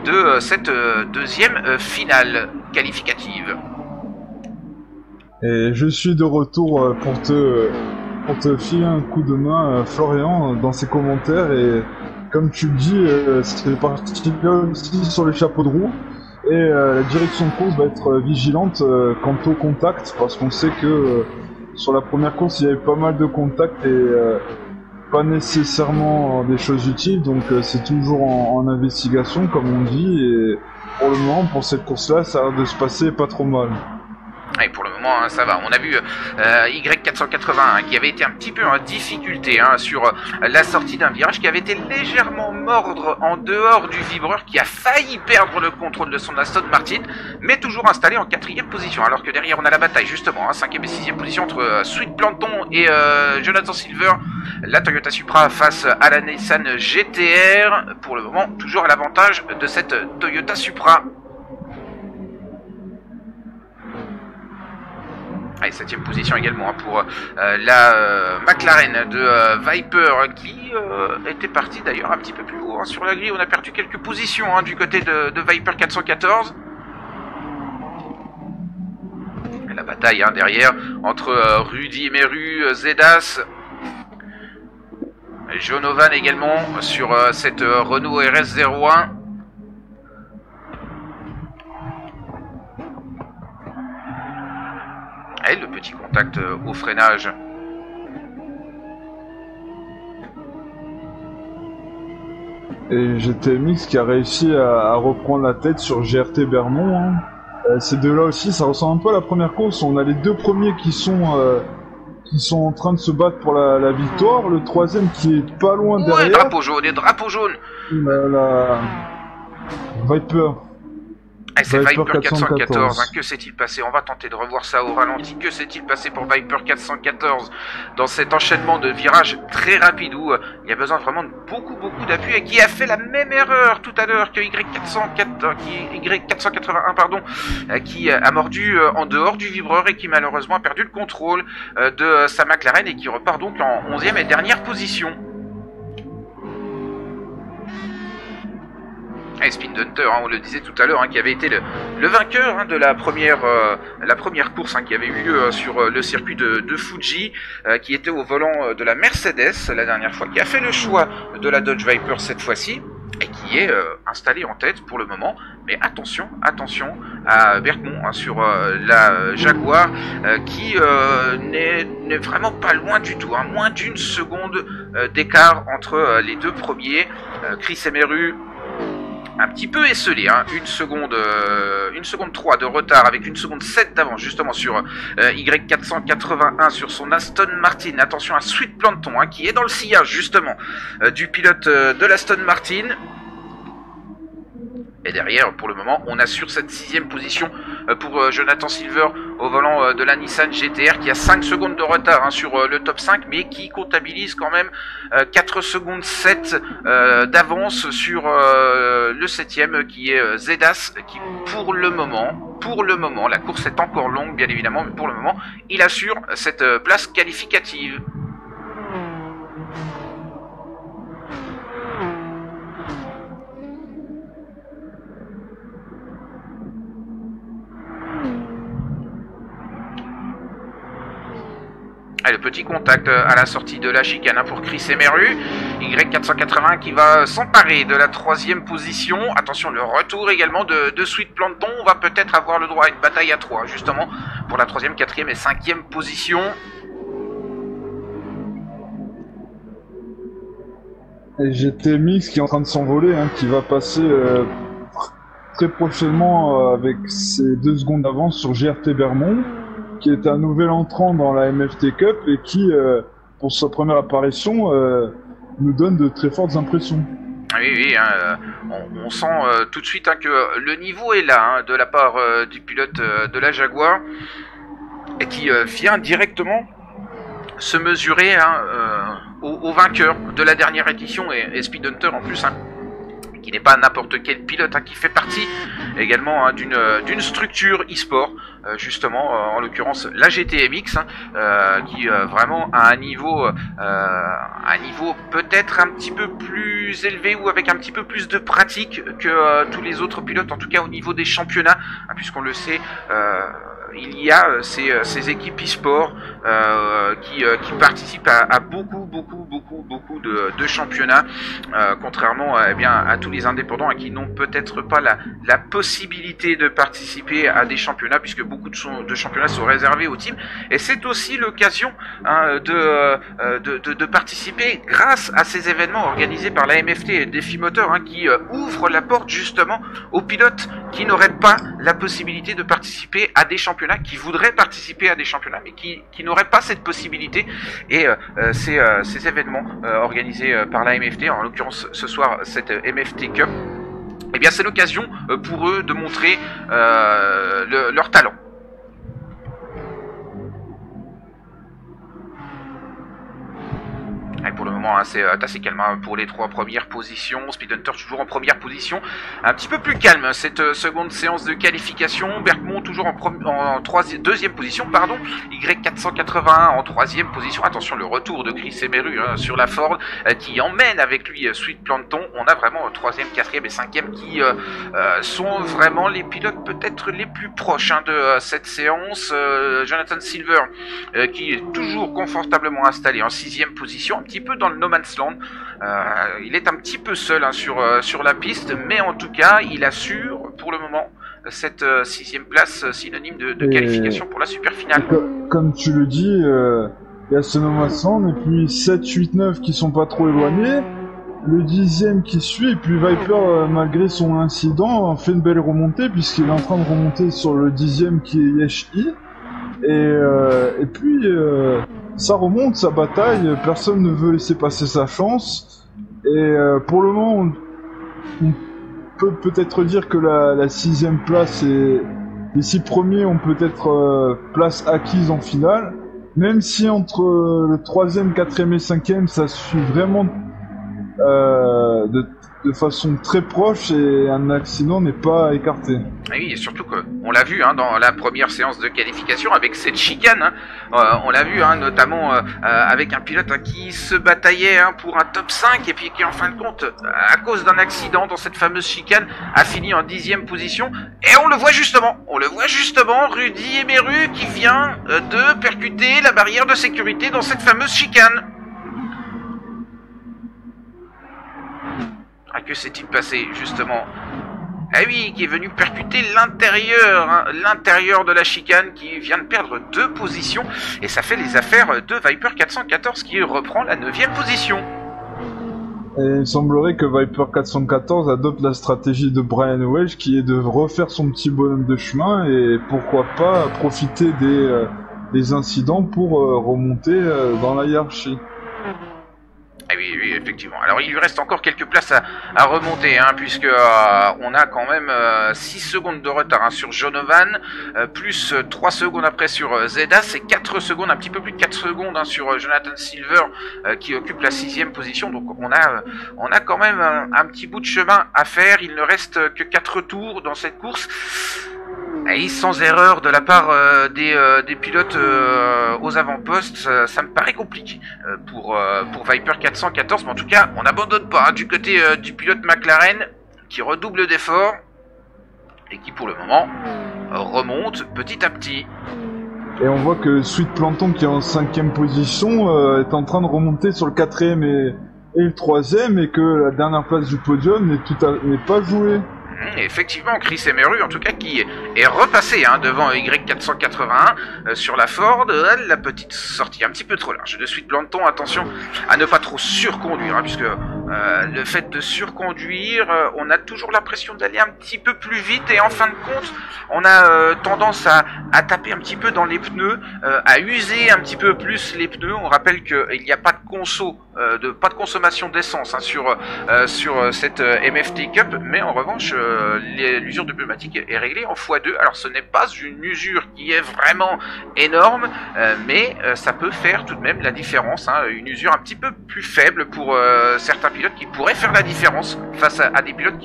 de cette deuxième finale qualificative.
Et je suis de retour pour te filer un coup de main, Florian, dans ses commentaires, et comme tu le dis, c'est parti là aussi sur les chapeaux de roue, et la direction de course va être vigilante quant au contact, parce qu'on sait que sur la première course il y avait pas mal de contacts et pas nécessairement des choses utiles, donc c'est toujours en investigation comme on dit, et pour le moment, pour cette course là, ça a l'air de se passer pas trop mal.
Et pour le moment, ça va. On a vu Y481 qui avait été un petit peu en difficulté sur la sortie d'un virage, qui avait été légèrement mordre en dehors du vibreur, qui a failli perdre le contrôle de son Aston Martin, mais toujours installé en 4e position. Alors que derrière, on a la bataille justement, 5e et 6e position entre Sweet Planton et Jonathan Silver. La Toyota Supra face à la Nissan GTR. Pour le moment, toujours à l'avantage de cette Toyota Supra. Allez, 7e position également pour la McLaren de Viper, qui était partie d'ailleurs un petit peu plus haut sur la grille. On a perdu quelques positions du côté de Viper 414. Et la bataille derrière entre Rudy Emeru, Zedas, Jonovan également sur cette Renault RS01. Et le petit contact au freinage.
Et GTMX qui a réussi à reprendre la tête sur GRT Bermond. Hein. Ces deux-là aussi, ça ressemble un peu à la première course. On a les deux premiers qui sont en train de se battre pour la victoire. Le troisième qui est pas loin derrière.
Ouais, drapeau jaune et drapeau jaune.
La Viper.
Et c'est Viper 414, hein. Que s'est-il passé? On va tenter de revoir ça au ralenti. Que s'est-il passé pour Viper 414 dans cet enchaînement de virages très rapides où il y a besoin vraiment de beaucoup d'appui et qui a fait la même erreur tout à l'heure que Y481, pardon, qui a mordu en dehors du vibreur et qui malheureusement a perdu le contrôle de sa McLaren et qui repart donc en 11e et dernière position. Et Speed Hunter, hein, on le disait tout à l'heure, hein, qui avait été le vainqueur hein, de la première course hein, qui avait eu lieu sur le circuit de Fuji, qui était au volant de la Mercedes la dernière fois, qui a fait le choix de la Dodge Viper cette fois-ci, et qui est installé en tête pour le moment. Mais attention à Bergmont hein, sur la Jaguar, qui n'est vraiment pas loin du tout, hein, moins d'une seconde d'écart entre les deux premiers. Chris Emeru un petit peu esselé, hein. Une seconde 3 de retard avec une seconde 7 d'avance justement sur Y481 sur son Aston Martin. Attention à Sweet Planton hein, qui est dans le sillage justement du pilote de l'Aston Martin. Et derrière, pour le moment, on assure cette 6e position pour Jonathan Silver au volant de la Nissan GTR qui a 5 secondes de retard hein, sur le top 5, mais qui comptabilise quand même 4 secondes 7 d'avance sur le 7e qui est Zedas, qui pour le moment, la course est encore longue bien évidemment, mais pour le moment, il assure cette place qualificative. Allez, le petit contact à la sortie de la chicane hein, pour Chris Emeru. Y481 qui va s'emparer de la 3e position. Attention, le retour également de Sweet Planton. On va peut-être avoir le droit à une bataille à 3 justement pour la 3e, 4e et 5e position.
Et GTMX qui est en train de s'envoler, hein, qui va passer très prochainement avec ses 2 secondes d'avance sur GRT Bermond, qui est un nouvel entrant dans la MFT Cup et qui, pour sa première apparition, nous donne de très fortes impressions.
Oui, hein, on sent tout de suite hein, que le niveau est là hein, de la part du pilote de la Jaguar et qui vient directement se mesurer hein, au vainqueur de la dernière édition et Speed Hunter en plus. Hein, qui n'est pas n'importe quel pilote, hein, qui fait partie également hein, d'une structure e-sport, justement, en l'occurrence la GTMX, hein, qui vraiment a un niveau peut-être un petit peu plus élevé ou avec un petit peu plus de pratique que tous les autres pilotes, en tout cas au niveau des championnats, hein, puisqu'on le sait, il y a ces équipes e-sport qui participent à beaucoup de championnats, contrairement eh bien, à tous les indépendants qui n'ont peut-être pas la possibilité de participer à des championnats, puisque beaucoup de championnats sont réservés aux teams. Et c'est aussi l'occasion hein, de participer grâce à ces événements organisés par la MFT et Défi Moteur, hein, qui ouvrent la porte justement aux pilotes qui n'auraient pas la possibilité de participer à des championnats, qui voudraient participer à des championnats, mais qui n'auraient pas cette possibilité. Et ces événements organisés par la MFT, en l'occurrence ce soir cette MFT Cup, eh bien c'est l'occasion pour eux de montrer leur talent. Et pour le moment, hein, c'est assez calme hein, pour les 3 premières positions. Speed Hunter toujours en première position. Un petit peu plus calme cette seconde séance de qualification. Bergmont toujours en deuxième position. Pardon. Y481 en 3e position. Attention, le retour de Chris Emeru hein, sur la Ford qui emmène avec lui Sweet Planton. On a vraiment 3e, 4e et 5e qui sont vraiment les pilotes peut-être les plus proches hein, de cette séance. Jonathan Silver qui est toujours confortablement installé en 6e position. Un petit peu dans le no man's land, il est un petit peu seul hein, sur la piste, mais en tout cas il assure pour le moment cette 6e place synonyme de qualification pour la super finale.
Comme tu le dis, il y a Sonoma Sand et puis 7, 8, 9 qui sont pas trop éloignés. Le 10e qui suit, et puis Viper, malgré son incident, fait une belle remontée puisqu'il est en train de remonter sur le 10e qui est Yeshi. Et puis ça remonte, ça bataille, personne ne veut laisser passer sa chance. Et pour le moment, on peut peut-être dire que la 6e place et les 6 premiers ont peut-être place acquise en finale. Même si entre le 3e, 4e et 5e, ça suit vraiment de façon très proche et un accident n'est pas écarté.
Et oui, et surtout qu'on l'a vu dans la première séance de qualification avec cette chicane, on l'a vu notamment avec un pilote qui se bataillait pour un top 5 et puis qui en fin de compte, à cause d'un accident dans cette fameuse chicane, a fini en 10e position. Et on le voit justement, Rudy Emeru qui vient de percuter la barrière de sécurité dans cette fameuse chicane. Que s'est-il passé, justement? Ah oui, qui est venu percuter l'intérieur de la chicane, qui vient de perdre 2 positions, et ça fait les affaires de Viper 414 qui reprend la 9e position.
Et il semblerait que Viper 414 adopte la stratégie de Brian Welch, qui est de refaire son petit bonhomme de chemin, et pourquoi pas profiter des incidents pour remonter dans la hiérarchie.
Ah oui, oui, effectivement. Alors il lui reste encore quelques places à remonter, puisque on a quand même 6 secondes de retard sur Jonovan, plus 3 secondes après sur Zedas, et 4 secondes, un petit peu plus de 4 secondes sur Jonathan Silver, qui occupe la 6e position. Donc on a quand même un petit bout de chemin à faire. Il ne reste que 4 tours dans cette course. Et sans erreur de la part des pilotes aux avant-postes, ça me paraît compliqué pour Viper 414, mais en tout cas, on n'abandonne pas du côté du pilote McLaren qui redouble d'efforts et qui pour le moment remonte petit à petit.
Et on voit que Sweet Planton, qui est en 5e position, est en train de remonter sur le 4e et le 3e, et que la dernière place du podium n'est pas jouée.
Et effectivement, Chris Emeru, en tout cas, qui est repassé devant Y481 sur la Ford. La petite sortie un petit peu trop large de Sweet Planton. Attention à ne pas trop surconduire, puisque le fait de surconduire, on a toujours l'impression d'aller un petit peu plus vite, et en fin de compte, on a tendance à taper un petit peu dans les pneus, à user un petit peu plus les pneus. On rappelle qu'il n'y a pas de pas de consommation d'essence sur cette MFT Cup, mais en revanche l'usure de pneumatique est réglée en x2. Alors ce n'est pas une usure qui est vraiment énorme, mais ça peut faire tout de même la différence, une usure un petit peu plus faible pour certains pilotes qui pourraient faire la différence face à des pilotes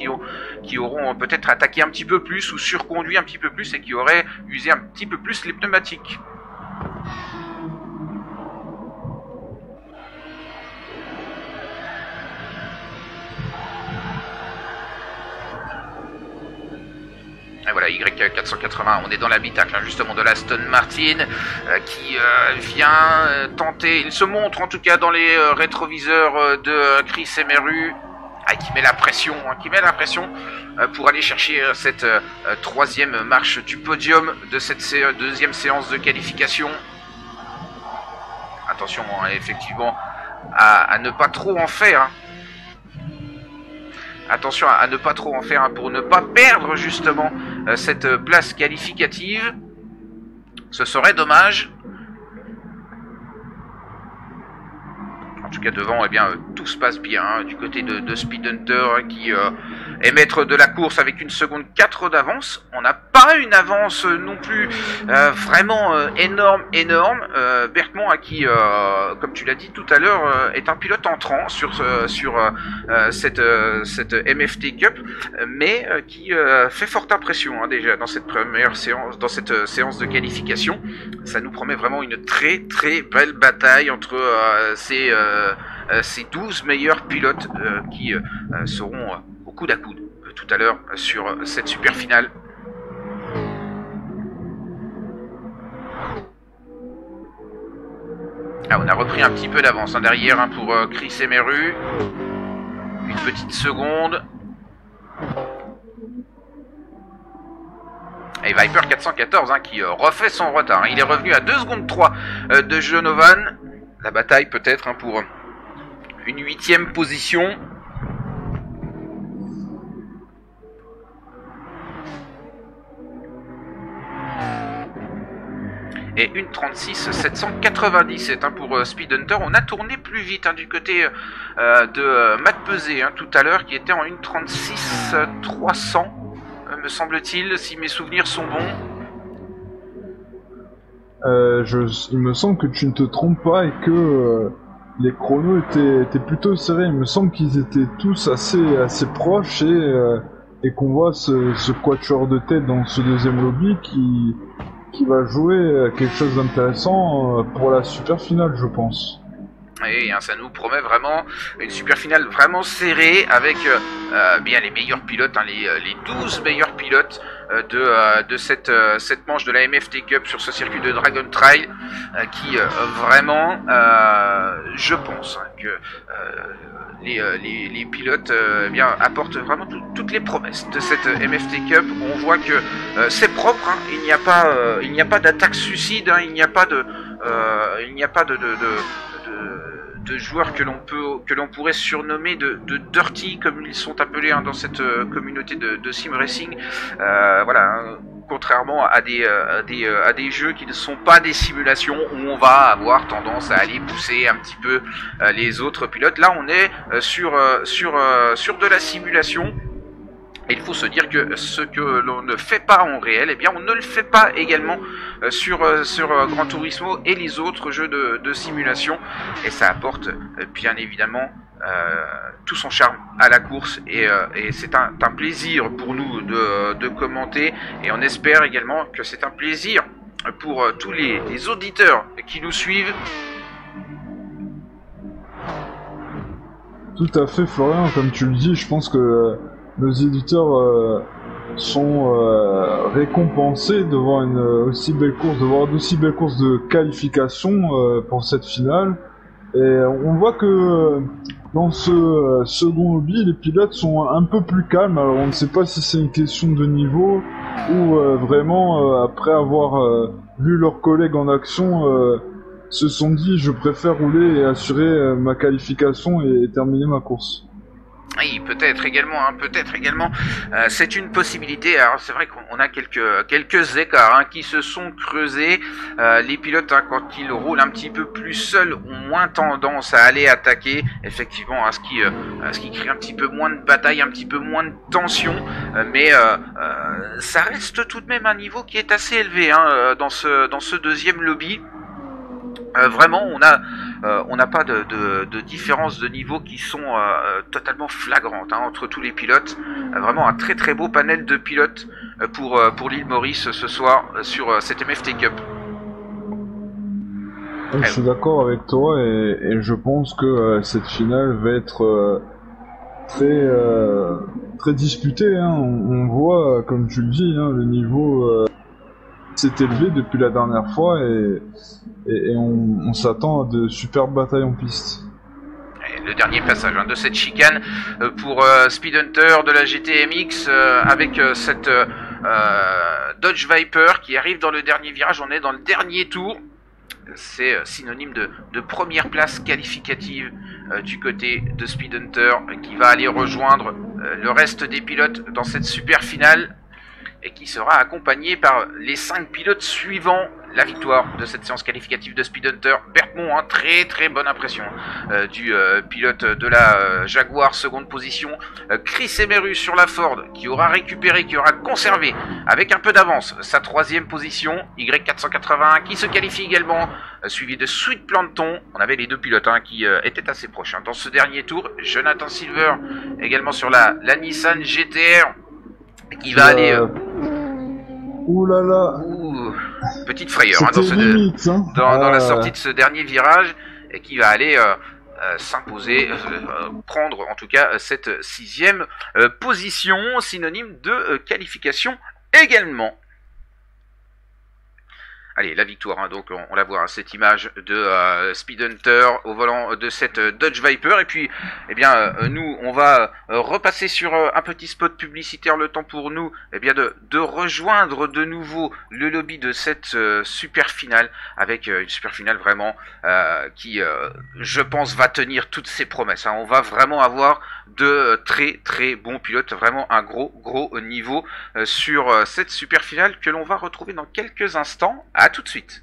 qui auront peut-être attaqué un petit peu plus ou surconduit un petit peu plus et qui auraient usé un petit peu plus les pneumatiques. Et voilà, Y480, on est dans l'habitacle justement de l'Aston Martin qui vient tenter, il se montre en tout cas dans les rétroviseurs de Chris Emeru, qui met la pression, pour aller chercher cette 3e marche du podium de cette 2e séance de qualification. Attention effectivement à ne pas trop en faire. Attention à ne pas trop en faire pour ne pas perdre justement cette place qualificative. Ce serait dommage. En tout cas devant, tout se passe bien du côté de Speed Hunter qui est maître de la course avec 1 seconde 4 d'avance. On n'a pas une avance non plus vraiment énorme. Berthmont, qui, comme tu l'as dit tout à l'heure, est un pilote entrant sur cette MFT Cup, mais qui fait forte impression déjà dans cette première séance, dans cette séance de qualification. Ça nous promet vraiment une très très belle bataille entre ces 12 meilleurs pilotes qui seront au coude à coude tout à l'heure sur cette super finale. On a repris un petit peu d'avance derrière pour Chris Emeru. Une petite seconde. Et Viper 414 qui refait son retard. Il est revenu à 2 secondes 3 de Jonovan. La bataille peut-être pour une 8e position. Et une 36 797 pour Speed Hunter. On a tourné plus vite du côté de Matt Pesé tout à l'heure, qui était en une 36 300, me semble-t-il, si mes souvenirs sont bons.
Il me semble que tu ne te trompes pas et que les chronos étaient plutôt serrés. Il me semble qu'ils étaient tous assez proches et qu'on voit ce quatuor de tête dans ce deuxième lobby qui va jouer quelque chose d'intéressant pour la super finale, je pense.
Et ça nous promet vraiment une super finale vraiment serrée avec bien les meilleurs pilotes, les 12 meilleurs pilotes de cette manche de la MFT Cup sur ce circuit de Dragon Trail qui vraiment, je pense que les pilotes bien apportent vraiment toutes les promesses de cette MFT Cup. On voit que c'est propre, il n'y a pas d'attaque suicide, il n'y a pas de joueurs que l'on pourrait surnommer de dirty, comme ils sont appelés dans cette communauté de sim racing. Voilà, contrairement à des jeux qui ne sont pas des simulations où on va avoir tendance à aller pousser un petit peu les autres pilotes. Là, on est sur de la simulation. Et il faut se dire que ce que l'on ne fait pas en réel, eh bien on ne le fait pas également sur Gran Turismo et les autres jeux de simulation. Et ça apporte bien évidemment tout son charme à la course. Et c'est un plaisir pour nous de commenter. Et on espère également que c'est un plaisir pour tous les auditeurs qui nous suivent.
Tout à fait, Florian, comme tu le dis, je pense que nos éditeurs sont récompensés de voir une aussi belle course, de voir d'aussi belles courses de qualification pour cette finale. Et on voit que dans ce second lobby, les pilotes sont un peu plus calmes. Alors on ne sait pas si c'est une question de niveau ou vraiment après avoir vu leurs collègues en action se sont dit je préfère rouler et assurer ma qualification et terminer ma course.
Oui, peut-être également, c'est une possibilité. Alors c'est vrai qu'on a quelques écarts qui se sont creusés. Les pilotes, quand ils roulent un petit peu plus seuls, ont moins tendance à aller attaquer, effectivement, ce qui crée un petit peu moins de bataille, un petit peu moins de tension. Mais ça reste tout de même un niveau qui est assez élevé dans ce deuxième lobby. Vraiment, on n'a pas de différence de niveau qui sont totalement flagrantes entre tous les pilotes. Vraiment un très très beau panel de pilotes pour l'île Maurice ce soir sur cette MFT Cup.
Je suis d'accord avec toi et je pense que cette finale va être très disputée. On voit, comme tu le dis, le niveau s'est élevé depuis la dernière fois et on s'attend à de superbes batailles en piste.
Et le dernier passage de cette chicane pour Speed Hunter de la GTMX avec cette Dodge Viper qui arrive dans le dernier virage. On est dans le dernier tour. C'est synonyme de première place qualificative du côté de Speed Hunter qui va aller rejoindre le reste des pilotes dans cette super finale et qui sera accompagné par les 5 pilotes suivants la victoire de cette séance qualificative de Speed Hunter. Berthmont, très très bonne impression du pilote de la Jaguar, seconde position. Chris Emeru sur la Ford qui aura récupéré, qui aura conservé avec un peu d'avance sa troisième position. Y481 qui se qualifie également, suivi de Sweet Planton. On avait les deux pilotes qui étaient assez proches dans ce dernier tour. Jonathan Silver également sur la Nissan GTR qui va aller...
Ouh là là.
Petite frayeur
dans
la sortie de ce dernier virage et qui va aller s'imposer, prendre en tout cas cette 6e position, synonyme de qualification également. Allez, la victoire, hein, donc on la voit, hein, cette image de Speed Hunter au volant de cette Dodge Viper. Et puis, eh bien, nous, on va repasser sur un petit spot publicitaire, le temps pour nous, eh bien, de rejoindre de nouveau le lobby de cette super finale, avec une super finale vraiment qui, je pense, va tenir toutes ses promesses. Hein. On va vraiment avoir de très très bons pilotes, vraiment un gros niveau sur cette super finale que l'on va retrouver dans quelques instants. À tout de suite.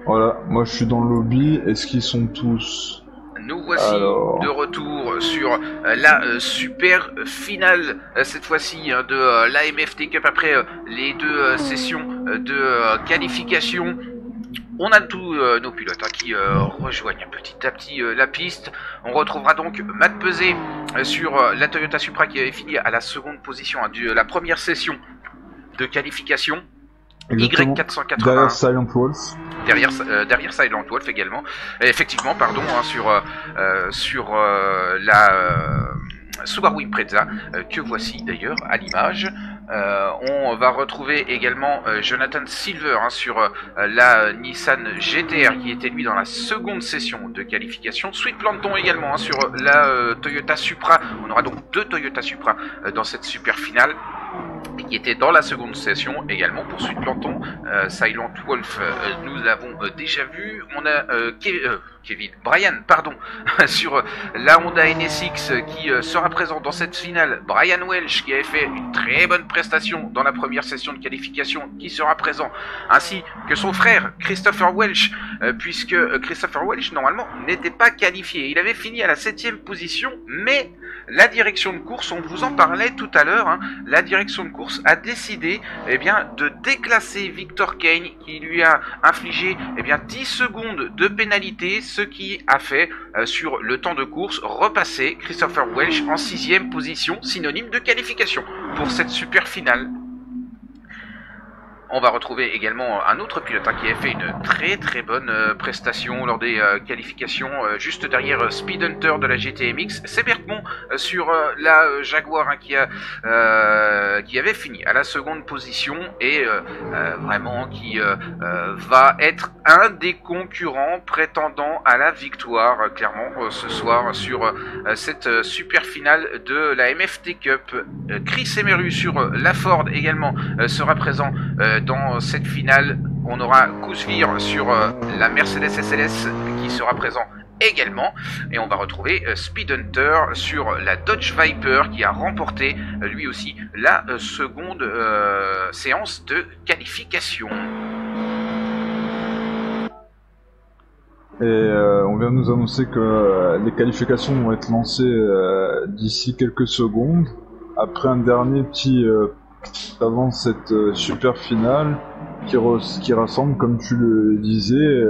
Voilà, moi je suis dans le lobby, est-ce qu'ils sont tous...
Nous voici de retour sur la super finale, cette fois-ci, de la MFT Cup après les deux sessions de qualification. On a tous nos pilotes qui rejoignent petit à petit la piste. On retrouvera donc Matt Pesé sur la Toyota Supra qui avait fini à la seconde position de la première session de qualification.
Exactement.
Y480
derrière Silent Wolf.
Derrière Silent Wolf également. Effectivement, pardon, sur la Subaru Impreza, que voici d'ailleurs à l'image. On va retrouver également Jonathan Silver sur la Nissan GTR qui était lui dans la seconde session de qualification. Sweet Planton également sur la Toyota Supra. On aura donc deux Toyota Supra dans cette super finale. Et qui était dans la seconde session également. Poursuite Planton, Silent Wolf, nous l'avons déjà vu. On a Brian, pardon, sur la Honda NSX qui sera présent dans cette finale. Brian Welch qui avait fait une très bonne prestation dans la première session de qualification qui sera présent, ainsi que son frère Christopher Welch, puisque Christopher Welch normalement n'était pas qualifié. Il avait fini à la 7e position, mais la direction de course, on vous en parlait tout à l'heure, hein, la direction de course a décidé de déclasser Victor Kane, qui lui a infligé 10 secondes de pénalité, ce qui a fait sur le temps de course repasser Christopher Welch en 6e position, synonyme de qualification pour cette super finale. On va retrouver également un autre pilote qui a fait une très bonne prestation lors des qualifications, juste derrière Speed Hunter de la GTMX. C'est Bergmont sur la Jaguar qui avait fini à la seconde position et vraiment qui va être un des concurrents prétendant à la victoire clairement ce soir sur cette super finale de la MFT Cup. Chris Emery sur la Ford également sera présent dans cette finale. On aura Kousvir sur la Mercedes SLS qui sera présent également, et on va retrouver Speed Hunter sur la Dodge Viper qui a remporté lui aussi la seconde séance de qualification.
Et on vient de nous annoncer que les qualifications vont être lancées d'ici quelques secondes, après un dernier petit avant cette super finale qui rassemble, comme tu le disais,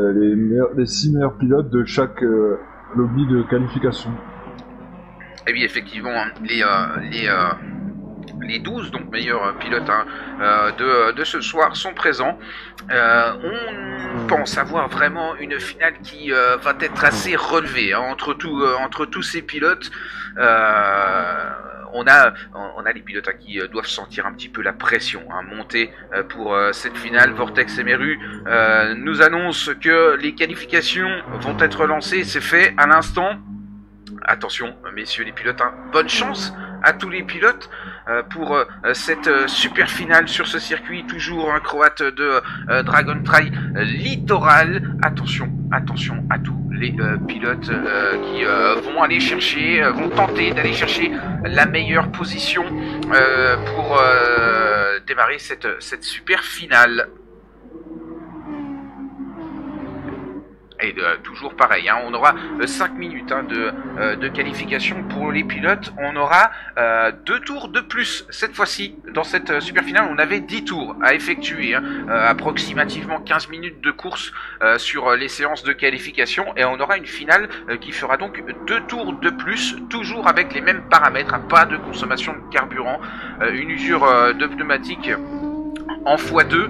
les 6 meilleurs pilotes de chaque lobby de qualification.
Et oui, effectivement, les 12 donc meilleurs pilotes de ce soir sont présents. On pense avoir vraiment une finale qui va être assez relevée entre tous ces pilotes. On a les pilotes qui doivent sentir un petit peu la pression monter pour cette finale. Vortex Emery nous annonce que les qualifications vont être lancées. C'est fait à l'instant. Attention, messieurs les pilotes, bonne chance à tous les pilotes pour cette super finale sur ce circuit, toujours un croate de Dragon Trail Littoral. Attention à tous les pilotes qui vont tenter d'aller chercher la meilleure position pour démarrer cette super finale. Et toujours pareil, on aura 5 minutes de qualification pour les pilotes. On aura 2 tours de plus cette fois-ci. Dans cette super finale, on avait 10 tours à effectuer, approximativement 15 minutes de course sur les séances de qualification. Et on aura une finale qui fera donc 2 tours de plus, toujours avec les mêmes paramètres, pas de consommation de carburant, une usure de pneumatique en x2,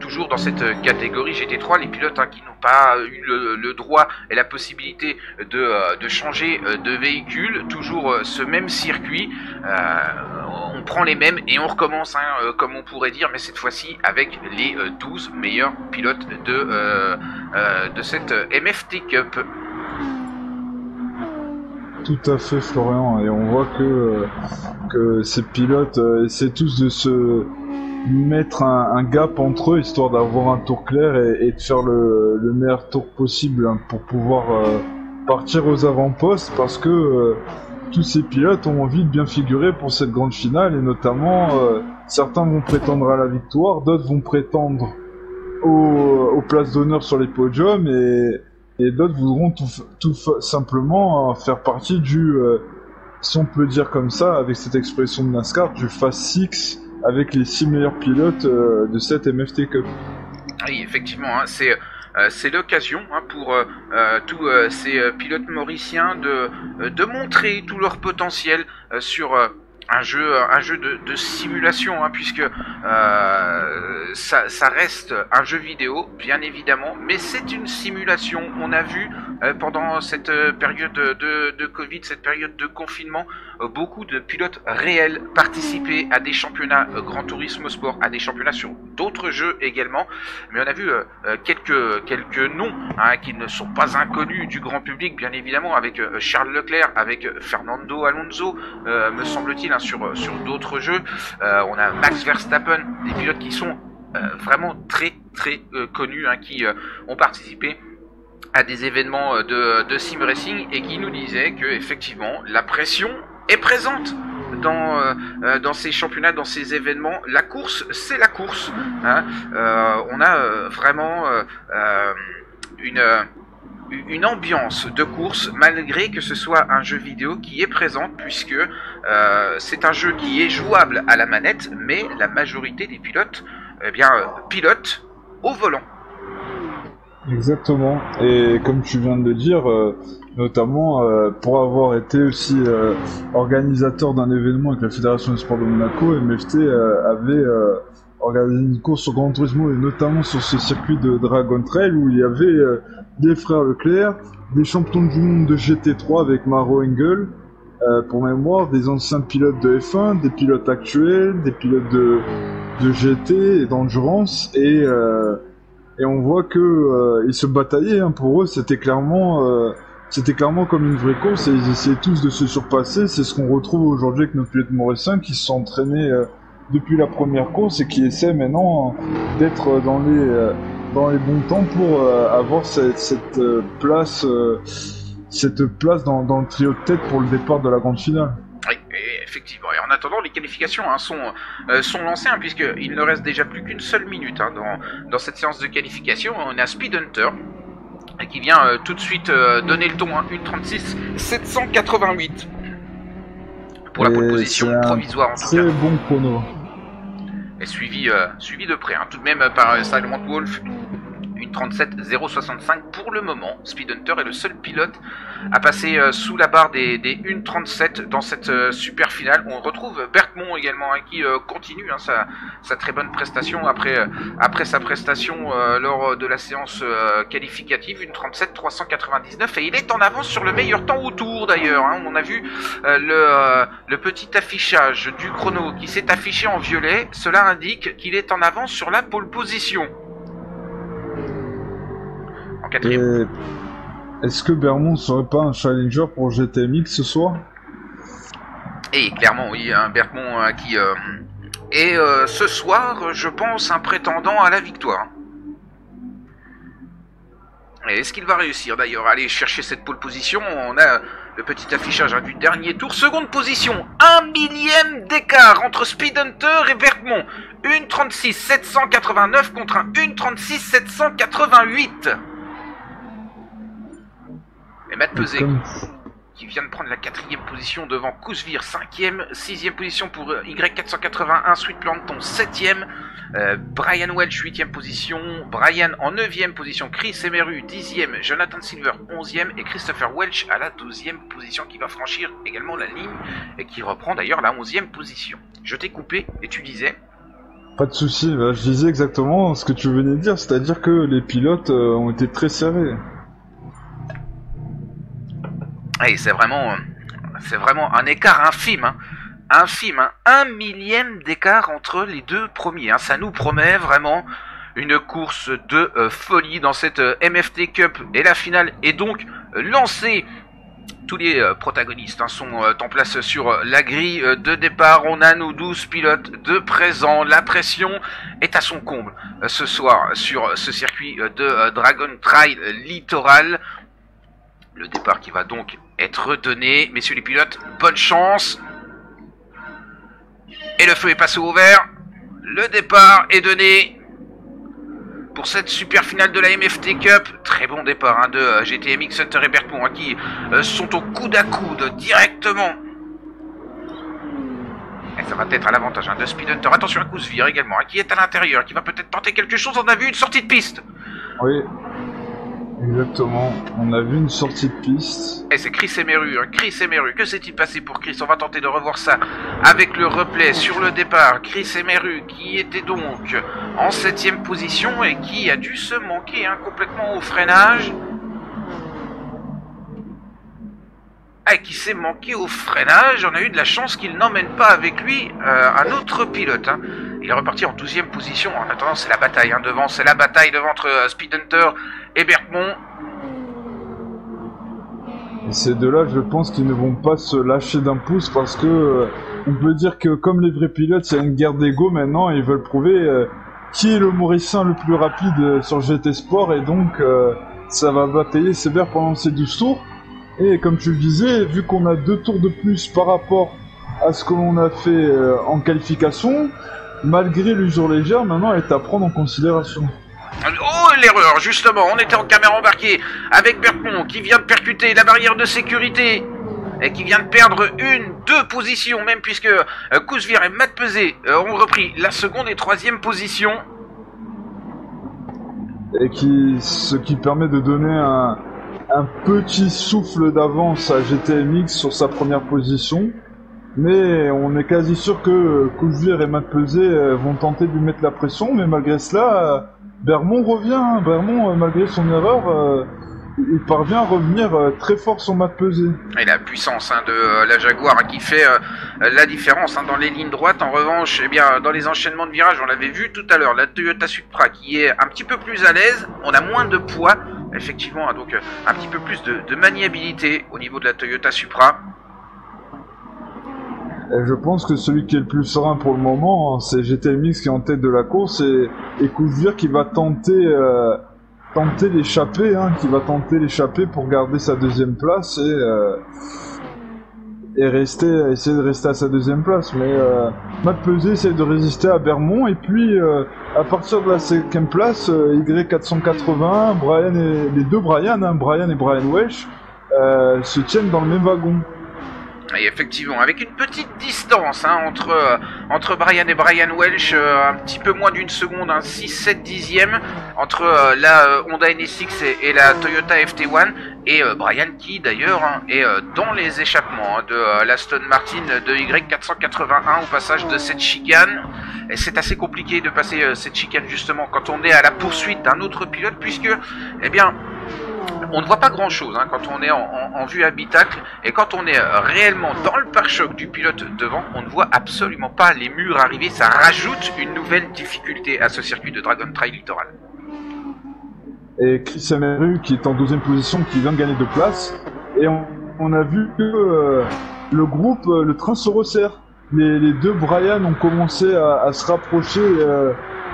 toujours dans cette catégorie GT3, les pilotes qui n'ont pas eu le droit et la possibilité de changer de véhicule, toujours ce même circuit, on prend les mêmes et on recommence, comme on pourrait dire, mais cette fois-ci avec les 12 meilleurs pilotes de cette MFT Cup.
Tout à fait, Florian, et on voit que ces pilotes essaient tous de se mettre un gap entre eux, histoire d'avoir un tour clair et de faire le meilleur tour possible pour pouvoir partir aux avant-postes, parce que tous ces pilotes ont envie de bien figurer pour cette grande finale, et notamment certains vont prétendre à la victoire, d'autres vont prétendre aux places d'honneur sur les podiums, et d'autres voudront tout simplement faire partie du, si on peut dire comme ça, avec cette expression de NASCAR, du Fast Six, avec les 6 meilleurs pilotes de cette MFT Cup.
Oui, effectivement, c'est l'occasion pour tous ces pilotes mauriciens de montrer tout leur potentiel sur un jeu de simulation, puisque ça reste un jeu vidéo, bien évidemment, mais c'est une simulation. On a vu pendant cette période de Covid, cette période de confinement, beaucoup de pilotes réels participer à des championnats Gran Turismo Sport, à des championnats sur d'autres jeux également, mais on a vu quelques noms qui ne sont pas inconnus du grand public, bien évidemment, avec Charles Leclerc, avec Fernando Alonso, me semble-t-il, sur d'autres jeux. On a Max Verstappen, des pilotes qui sont vraiment très connus, hein, qui ont participé à des événements de sim racing et qui nous disaient que effectivement la pression est présente dans ces championnats, dans ces événements. La course, c'est la course, hein. On a vraiment une ambiance de course, malgré que ce soit un jeu vidéo qui est présent, puisque c'est un jeu qui est jouable à la manette, mais la majorité des pilotes pilotent au volant.
Exactement. Et comme tu viens de le dire, notamment pour avoir été aussi organisateur d'un événement avec la Fédération du Sport de Monaco, MFT avait organisé une course sur Gran Turismo et notamment sur ce circuit de Dragon Trail où il y avait des frères Leclerc, des champions du monde de GT3 avec Maro Engel, pour mémoire, des anciens pilotes de F1, des pilotes actuels, des pilotes de GT et d'endurance, et on voit que ils se bataillaient, hein. Pour eux, c'était clairement comme une vraie course et ils essayaient tous de se surpasser. C'est ce qu'on retrouve aujourd'hui avec nos pilotes mauriciens qui se sont entraînés depuis la première course et qui essaient maintenant d'être dans les bons temps pour avoir cette place dans le trio de tête pour le départ de la grande finale.
Oui, effectivement. Et en attendant, les qualifications sont lancées, hein, puisqu'il ne reste déjà plus qu'une seule minute, hein, dans cette séance de qualification. On a Speed Hunter qui vient tout de suite donner le ton, hein, 1:36.788 pour la pole position provisoire en tout cas.
Très bon chrono.
Et suivi de près, hein, tout de même par Silent Wolf. 1:37.065 pour le moment. Speed Hunter est le seul pilote à passer sous la barre des 1:37 dans cette super finale. On retrouve Berthmont également, hein, qui continue, hein, sa très bonne prestation après sa prestation lors de la séance qualificative. 1:37.399 et il est en avance sur le meilleur temps autour d'ailleurs, hein. On a vu le petit affichage du chrono qui s'est affiché en violet. Cela indique qu'il est en avance sur la pole position.
Et est-ce que Bermond serait pas un challenger pour GTMX ce soir?
Et clairement oui, hein, Bermond qui est ce soir, je pense, un prétendant à la victoire. Et est-ce qu'il va réussir d'ailleurs à aller chercher cette pole position? On a le petit affichage, hein, du dernier tour. Seconde position, 1 millième d'écart entre Speed Hunter et Berthmont. 1:36.789 contre un 1:36.788. Et Matt Pesé, qui vient de prendre la 4e position devant Kousvir, 5e, 6e position pour Y481, Sweet Planton, 7e, Brian Welch, 8e position, Brian en 9e position, Chris Emeru, 10e, Jonathan Silver, 11e, et Christopher Welch à la 12e position, qui va franchir également la ligne, et qui reprend d'ailleurs la 11e position. Je t'ai coupé, et tu disais...
Pas de souci, bah, je disais exactement ce que tu venais de dire, c'est-à-dire que les pilotes ont été très serrés.
Et c'est vraiment un écart infime, hein. Infime, hein. 1 millième d'écart entre les deux premiers, hein. Ça nous promet vraiment une course de folie dans cette MFT Cup. Et la finale est donc lancée. Tous les protagonistes, hein, sont en place sur la grille de départ. On a nos 12 pilotes de présent. La pression est à son comble ce soir sur ce circuit de Dragon Trail Littoral. Le départ qui va donc être donné. Messieurs les pilotes, bonne chance. Et le feu est passé au vert. Le départ est donné pour cette super finale de la MFT Cup. Très bon départ, hein, de GTMX, Hunter et Berthmont, hein, qui sont au coude à coude directement. Et ça va être à l'avantage, hein, de Speed Hunter. Attention à Kousvir également, hein, qui est à l'intérieur, qui va peut-être tenter quelque chose. On a vu une sortie de piste.
Oui. Exactement, on a vu une sortie de piste.
Et c'est Chris Emeru, hein. Chris Emeru, que s'est-il passé pour Chris? On va tenter de revoir ça avec le replay sur le départ. Chris Emeru qui était donc en 7e position et qui a dû se manquer, hein, complètement au freinage. Ah, qui s'est manqué au freinage. On a eu de la chance qu'il n'emmène pas avec lui un autre pilote, hein. Il est reparti en 12e position. En attendant, c'est la bataille, hein, devant. C'est la bataille devant entre Speed Hunter et Berthmont.
Et ces deux-là, je pense qu'ils ne vont pas se lâcher d'un pouce parce que on peut dire que comme les vrais pilotes, il y a une guerre d'ego maintenant et ils veulent prouver qui est le Mauricien le plus rapide sur GT Sport et donc ça va batailler sévère pendant ces 12 tours. Et comme tu le disais, vu qu'on a 2 tours de plus par rapport à ce que l'on a fait en qualification, malgré l'usure légère, maintenant elle est à prendre en considération.
Oh, l'erreur, justement, on était en caméra embarquée avec Bertrand qui vient de percuter la barrière de sécurité et qui vient de perdre 2 positions même puisque Kouzvir et Matt Pesé ont repris la seconde et 3e position.
Et ce qui permet de donner un petit souffle d'avance à GTMX sur sa première position. Mais on est quasi sûr que Kouzvir et Matt Pesé vont tenter de lui mettre la pression, mais malgré cela, Bermond revient. Bermond, malgré son erreur, il parvient à revenir très fort sur Matt Pesé.
Et la puissance de la Jaguar qui fait la différence dans les lignes droites. En revanche, eh bien, dans les enchaînements de virages, on l'avait vu tout à l'heure, la Toyota Supra qui est un petit peu plus à l'aise, on a moins de poids, effectivement, donc un petit peu plus de maniabilité au niveau de la Toyota Supra.
Et je pense que celui qui est le plus serein pour le moment, c'est GTMX qui est en tête de la course et Kouzvir qui va tenter l'échapper, pour garder sa 2e place et essayer de rester à sa 2e place. Mais Matt Pesé essaie de résister à Bermond et puis à partir de la 5e place, Y480, les deux Brian, Brian et Brian Welch, se tiennent dans le même wagon.
Et effectivement, avec une petite distance entre Brian et Brian Welch, un petit peu moins d'une seconde, 6-7 dixièmes, entre la Honda NSX et la Toyota FT1, et Brian qui d'ailleurs est dans les échappements de l'Aston Martin de Y481 au passage de cette chicane. Et c'est assez compliqué de passer cette chicane justement quand on est à la poursuite d'un autre pilote, puisque, eh bien, on ne voit pas grand chose quand on est en vue habitacle, et quand on est réellement dans le pare-choc du pilote devant, on ne voit absolument pas les murs arriver. Ça rajoute une nouvelle difficulté à ce circuit de Dragon Trail littoral.
Et Chris Emery qui est en 2e position, qui vient de gagner 2 places, et on a vu que le groupe, le train se resserre. Les 2 Brian ont commencé à se rapprocher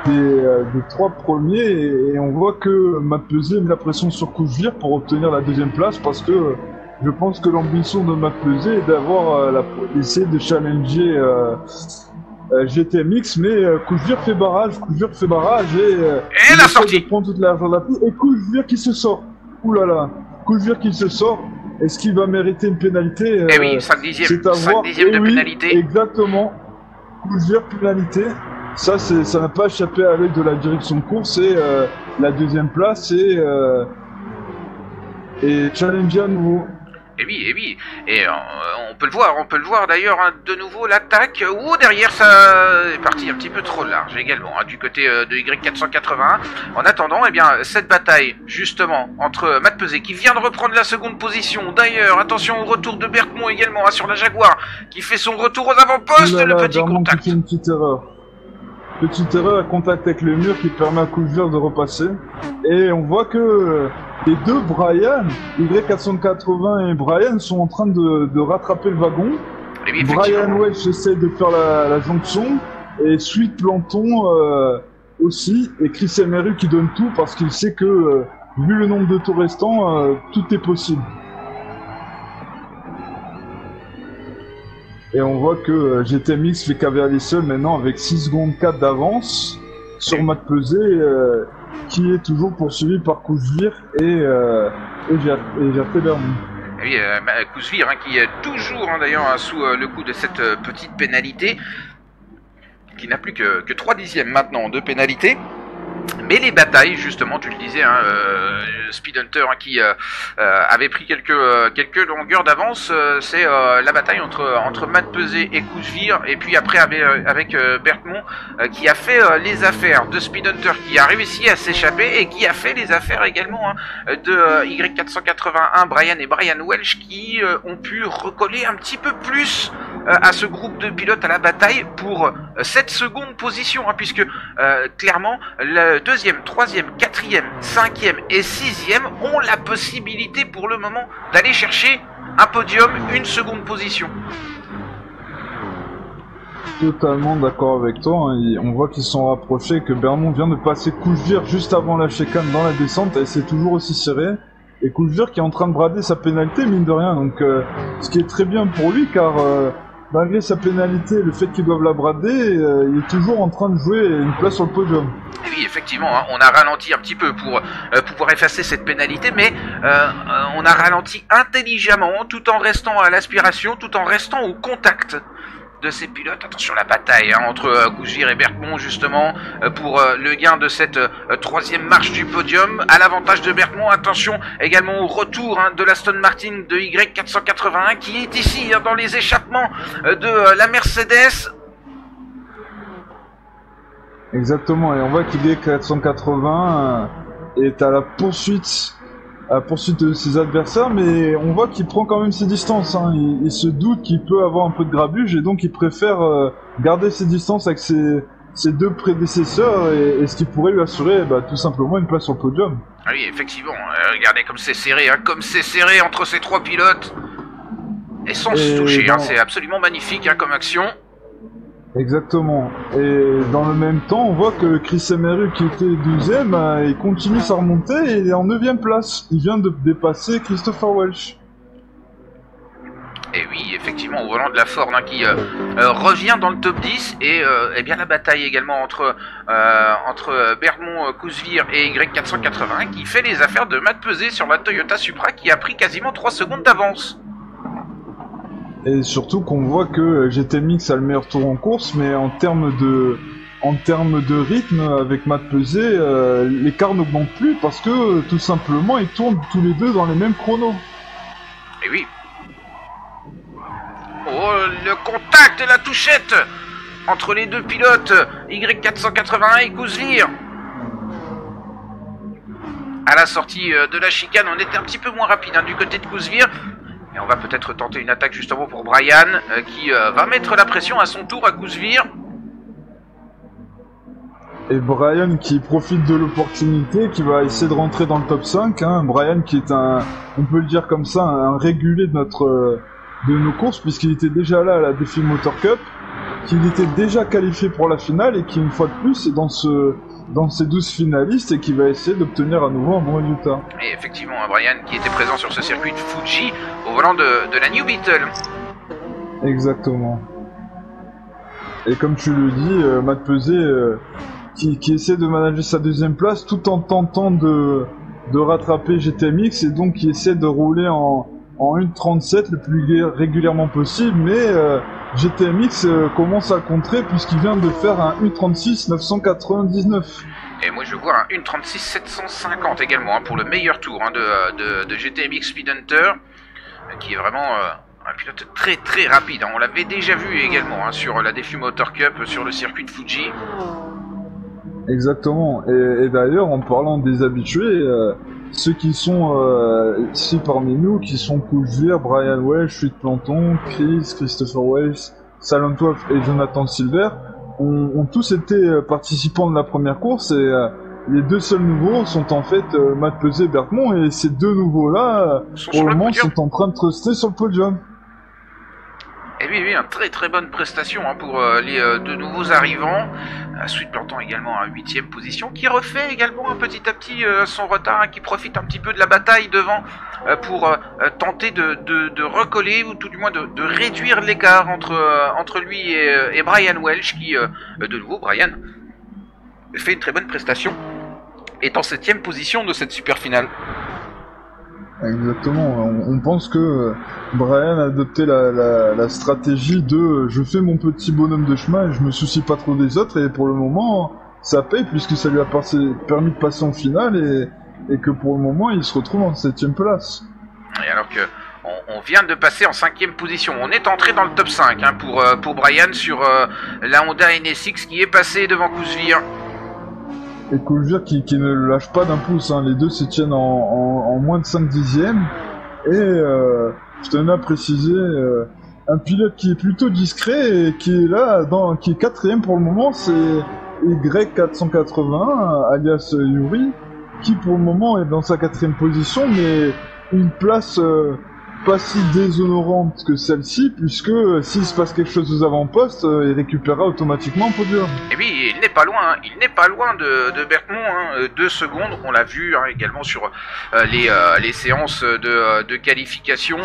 des 3 premiers et on voit que Matt Pesé met la pression sur Kouzvir pour obtenir la 2e place, parce que je pense que l'ambition de Matt Pesé est d'avoir essayer de challenger GTMX, mais Kouzvir fait barrage et
la sortie
prend toute l'argent de la piste, et Kouzvir qui se sort. Oulala, Kouzvir qui se sort. Est-ce qu'il va mériter une pénalité?
Eh oui, 5 dixièmes de pénalité.
Exactement, Kouzvir pénalité. Ça n'a pas échappé à l'œil de la direction de course, et la 2e place est challengée à nouveau.
Et oui, et on peut le voir d'ailleurs de nouveau l'attaque, derrière ça est parti un petit peu trop large également, du côté de Y481. En attendant, eh bien, cette bataille justement entre Matt Pesé qui vient de reprendre la 2e position, d'ailleurs, attention au retour de Bertrand également sur la Jaguar, qui fait son retour aux avant-postes, le petit contact.
Qui fait une petite erreur à contact avec le mur qui permet à Kouzvir de repasser. Et on voit que les 2 Brian, Y480 et Brian, sont en train de rattraper le wagon.
Oui,
Brian Welch essaie de faire la jonction, et Sweet Planton aussi, et Chris Emery qui donne tout parce qu'il sait que, vu le nombre de tours restants, tout est possible. Et on voit que GTMX fait cavalier seul maintenant avec 6 secondes 4 d'avance sur Matt Pesé, qui est toujours poursuivi par Kouzvir et Gerté Bermond.
Oui, Kouzvir qui est toujours d'ailleurs sous le coup de cette petite pénalité, qui n'a plus que 3 dixièmes maintenant de pénalité. Mais les batailles, justement, tu le disais, Speed Hunter qui avait pris quelques longueurs d'avance, c'est la bataille entre Matt Pesé et Kouzvir, et puis après avec Bertrand qui a fait les affaires de Speed Hunter, qui a réussi à s'échapper, et qui a fait les affaires également de Y481, Brian et Brian Welch, qui ont pu recoller un petit peu plus à ce groupe de pilotes à la bataille pour cette seconde position, hein, puisque clairement le deuxième, troisième, quatrième, cinquième et sixième ont la possibilité pour le moment d'aller chercher un podium, une seconde position.
Totalement d'accord avec toi, hein. On voit qu'ils sont rapprochés, que Bermond vient de passer Cougevir juste avant la chicane dans la descente, et c'est toujours aussi serré. Et Cougevir qui est en train de brader sa pénalité, mine de rien, donc ce qui est très bien pour lui, car malgré sa pénalité, le fait qu'ils doivent la brader, il est toujours en train de jouer une place sur le podium.
Et oui, effectivement, hein, on a ralenti un petit peu pour pouvoir effacer cette pénalité, mais on a ralenti intelligemment, tout en restant à l'aspiration, tout en restant au contact de ces pilotes. Attention à la bataille hein, entre Cougevir et Berthmont justement pour le gain de cette troisième marche du podium à l'avantage de Berthmont. Attention également au retour hein, de l'Aston Martin de Y481 qui est ici hein, dans les échappements de la Mercedes.
Exactement, et on voit qu'il est 480 est à la poursuite de ses adversaires, mais on voit qu'il prend quand même ses distances, hein. Il se doute qu'il peut avoir un peu de grabuge, et donc il préfère garder ses distances avec ses deux prédécesseurs, et ce qui pourrait lui assurer tout simplement une place sur le podium.
Ah oui, effectivement, regardez comme c'est serré, hein, comme c'est serré entre ces trois pilotes, et sans se toucher, hein, c'est absolument magnifique hein, comme action.
Exactement. Et dans le même temps, on voit que Chris Emery, qui était 12ème, il continue sa remontée et il est en 9ème place. Il vient de dépasser Christopher Welch.
Et oui, effectivement, au volant de la Ford hein, qui revient dans le top 10. Et bien la bataille également entre Berthmont, Cougevir et Y481 qui fait les affaires de Matt Pesé sur la Toyota Supra qui a pris quasiment 3 secondes d'avance.
Et surtout qu'on voit que GTMX a le meilleur tour en course, mais en termes de rythme, avec Matt Pesé, l'écart n'augmente plus parce que tout simplement ils tournent tous les deux dans les mêmes chronos.
Et oui. Oh, le contact et la touchette entre les deux pilotes, Y481 et Cougevir. À la sortie de la chicane, on était un petit peu moins rapide hein, du côté de Cougevir. Et on va peut-être tenter une attaque justement pour Brian, qui va mettre la pression à son tour à Cougevir.
Et Brian qui profite de l'opportunité, qui va essayer de rentrer dans le top 5. Hein. Brian qui est on peut le dire comme ça, un régulier de nos courses, puisqu'il était déjà là à la Défi Motor Cup, qu'il était déjà qualifié pour la finale et qui une fois de plus est dans ces 12 finalistes et qui va essayer d'obtenir à nouveau un bon résultat.
Et effectivement, Brian qui était présent sur ce circuit de Fuji au volant de la New Beetle.
Exactement. Et comme tu le dis, Matt Pesé qui essaie de manager sa deuxième place tout en tentant de rattraper GTMX et donc qui essaie de rouler en 1.37 le plus régulièrement possible, mais GTMX commence à contrer puisqu'il vient de faire un 1.36 999.
Et moi je vois un 1.36 750 également hein, pour le meilleur tour hein, de GTMX Speed Hunter, qui est vraiment un pilote très très rapide. Hein. On l'avait déjà vu également hein, sur la Défi Motor Cup sur le circuit de Fuji.
Exactement, et d'ailleurs en parlant des habitués, ceux qui sont ici parmi nous, qui sont Cougevir, Brian Welch, Fluid Planton, Christopher Welch, Salon 12 et Jonathan Silver ont tous été participants de la première course, et les deux seuls nouveaux sont en fait Matt Pesé et Berthmont, et ces deux nouveaux-là, pour le moment, sont en train de truster sur le podium.
Et oui, une très très bonne prestation hein, pour les deux nouveaux arrivants. Sweet Planton également à 8ème position, qui refait également petit à petit son retard, hein, qui profite un petit peu de la bataille devant pour tenter de recoller, ou tout du moins de réduire l'écart entre lui et Brian Welch, qui, de nouveau, Brian fait une très bonne prestation, est en 7ème position de cette super finale.
Exactement, on pense que Brian a adopté la stratégie de je fais mon petit bonhomme de chemin et je me soucie pas trop des autres, et pour le moment ça paye puisque ça lui a permis de passer en finale, et que pour le moment il se retrouve en 7ème place. Et
alors que on vient de passer en 5ème position, on est entré dans le top 5 hein, pour Brian sur la Honda NSX qui est passée devant Cougevir.
Et Cougevir qui ne le lâche pas d'un pouce, hein. Les deux se tiennent en moins de 5 dixièmes. Et je tenais à préciser un pilote qui est plutôt discret et qui est là, qui est quatrième pour le moment, c'est Y481, alias Yuri, qui pour le moment est dans sa quatrième position, mais une place pas si déshonorante que celle-ci, puisque s'il se passe quelque chose aux avant-postes, il récupérera automatiquement un podium.
Et oui, il n'est pas loin, hein. Il n'est pas loin de Berthmont, hein. 2 secondes, on l'a vu hein, également sur les séances de qualification.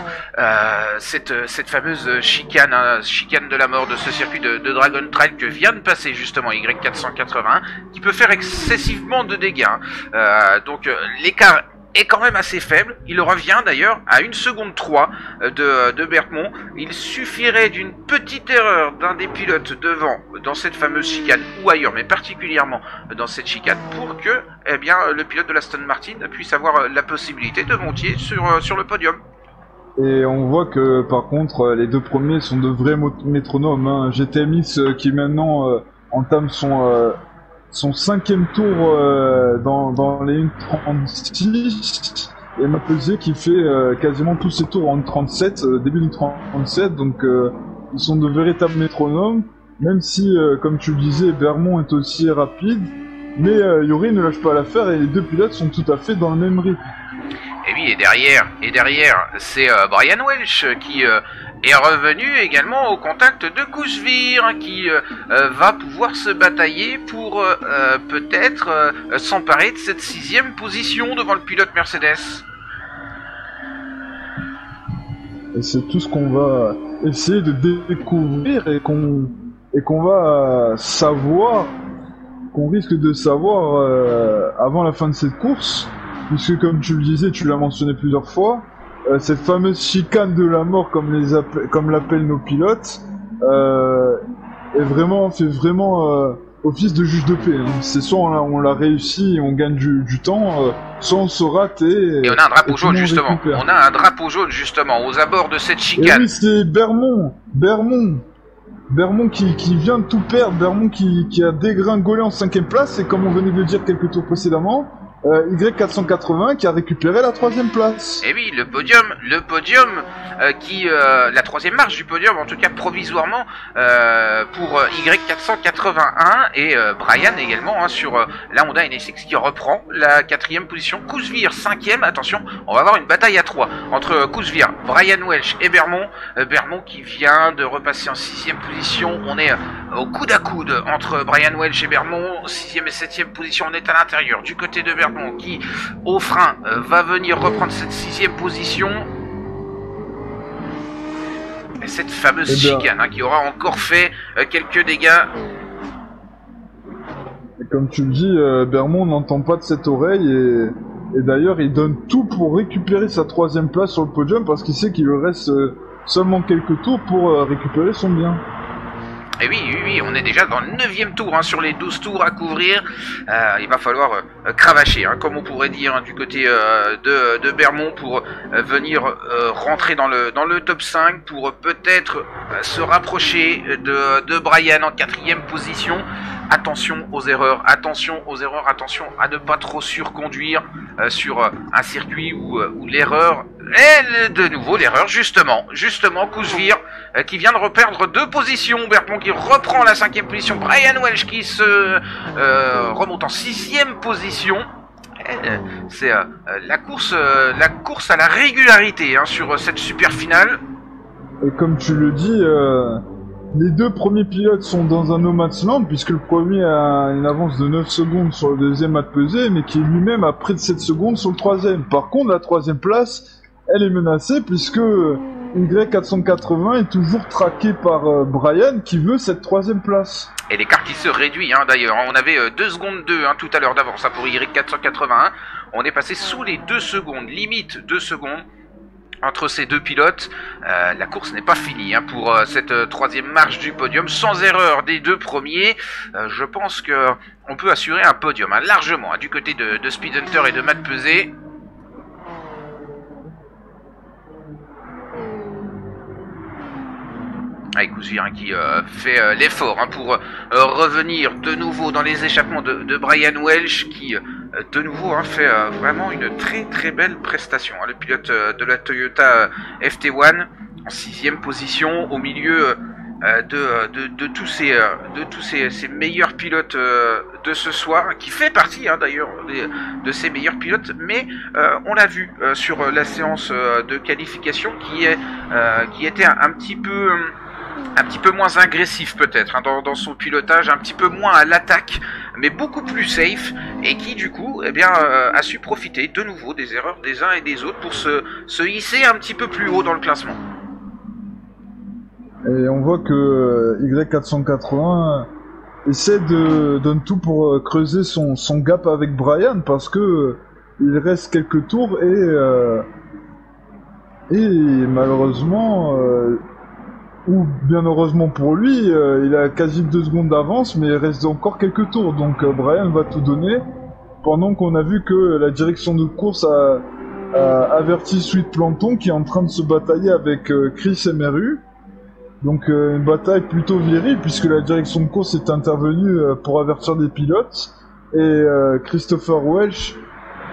Cette fameuse chicane, hein, chicane de la mort de ce circuit de Dragon Trail que vient de passer justement Y481, qui peut faire excessivement de dégâts. Hein. Donc l'écart est quand même assez faible. Il revient d'ailleurs à 1 seconde 3 de Berthmont. Il suffirait d'une petite erreur d'un des pilotes devant dans cette fameuse chicane ou ailleurs, mais particulièrement dans cette chicane, pour que eh bien, le pilote de l'Aston Martin puisse avoir la possibilité de monter sur le podium.
Et on voit que par contre les 2 premiers sont de vrais métronomes. Hein. GTMX qui maintenant entame son 5e tour dans les 1.36 et Mapelé qui fait quasiment tous ses tours en 1.37, début de 1.37, donc ils sont de véritables métronomes, même si, comme tu le disais, Berthmont est aussi rapide, mais Yuri ne lâche pas l'affaire et les 2 pilotes sont tout à fait dans le même rythme.
Et oui, et derrière, c'est Brian Welch qui est revenu également au contact de Kuzvir, qui va pouvoir se batailler pour peut-être s'emparer de cette 6e position devant le pilote Mercedes.
Et c'est tout ce qu'on va essayer de découvrir et qu'on va savoir, qu'on risque de savoir avant la fin de cette course. Puisque comme tu le disais, tu l'as mentionné plusieurs fois, cette fameuse chicane de la mort, comme l'appellent nos pilotes, fait vraiment office de juge de paix. Hein. C'est soit on l'a réussi et on gagne du temps, soit on se rate et
on a un drapeau jaune justement. On a un drapeau jaune justement aux abords de cette chicane.
Et oui, c'est Berthmont qui vient de tout perdre, Berthmont qui a dégringolé en 5ème place, et comme on venait de le dire quelques tours précédemment, Y480 qui a récupéré la 3ème place.
Et oui, le podium la 3ème marche du podium, en tout cas provisoirement, pour Y481 et Brian également hein, sur la Honda NSX qui reprend la 4ème position. Kuzvir 5ème, attention, on va avoir une bataille à 3 entre Kuzvir, Brian Welch et Berthmont. Berthmont qui vient de repasser en 6ème position. On est au coude à coude entre Brian Welch et Berthmont. 6ème et 7ème position, on est à l'intérieur du côté de Berthmont qui au frein va venir reprendre cette 6ème position. Et cette fameuse chicane hein, qui aura encore fait quelques dégâts.
Et comme tu le dis, Berthmont n'entend pas de cette oreille et d'ailleurs il donne tout pour récupérer sa 3ème place sur le podium parce qu'il sait qu'il lui reste seulement quelques tours pour récupérer son bien.
Et oui, on est déjà dans le 9e tour hein, sur les 12 tours à couvrir. Il va falloir cravacher, hein, comme on pourrait dire, hein, du côté de Berthmont pour venir rentrer dans le top 5 pour peut-être se rapprocher de Brian en 4ème position. Attention aux erreurs, attention à ne pas trop surconduire sur un circuit où l'erreur est de nouveau l'erreur, justement Kuzvir qui vient de reperdre 2 positions, Berthmont qui reprend la 5ème position, Brian Welch qui se remonte en 6ème position. C'est la course à la régularité hein, sur cette super finale.
Et comme tu le dis, les 2 premiers pilotes sont dans un no man's land, puisque le premier a une avance de 9 secondes sur le deuxième Mapelé, mais qui lui-même a près de 7 secondes sur le 3ème. Par contre, la 3ème place, elle est menacée, puisque Y480 est toujours traqué par Brian, qui veut cette 3ème place.
Et l'écart qui se réduit, hein, d'ailleurs. On avait 2 secondes 2 hein, tout à l'heure d'avance hein, pour Y481. On est passé sous les 2 secondes, limite 2 secondes. Entre ces 2 pilotes, la course n'est pas finie hein, pour cette 3ème marche du podium. Sans erreur des 2 premiers, je pense que on peut assurer un podium hein, largement hein, du côté de Speed Hunter et de Mapelé. Avec Kuzvir hein, qui fait l'effort hein, pour revenir de nouveau dans les échappements de Brian Welch qui de nouveau hein, fait vraiment une très très belle prestation hein, le pilote de la Toyota FT1 en 6e position, au milieu de tous ces meilleurs pilotes de ce soir, qui fait partie d'ailleurs de ces meilleurs pilotes, mais on l'a vu sur la séance de qualification qui était un petit peu moins agressif peut-être dans son pilotage, un petit peu moins à l'attaque, mais beaucoup plus safe, et qui du coup a su profiter de nouveau des erreurs des uns et des autres pour se hisser un petit peu plus haut dans le classement.
Et on voit que Y480 essaie de donne tout pour creuser son gap avec Brian, parce que il reste quelques tours et malheureusement ou bien heureusement pour lui, il a quasi 2 secondes d'avance, mais il reste encore quelques tours, donc Brian va tout donner, pendant qu'on a vu que la direction de course a averti Sweet Planton, qui est en train de se batailler avec Chris Emeru. Donc une bataille plutôt virile, puisque la direction de course est intervenue pour avertir les pilotes, et Christopher Welch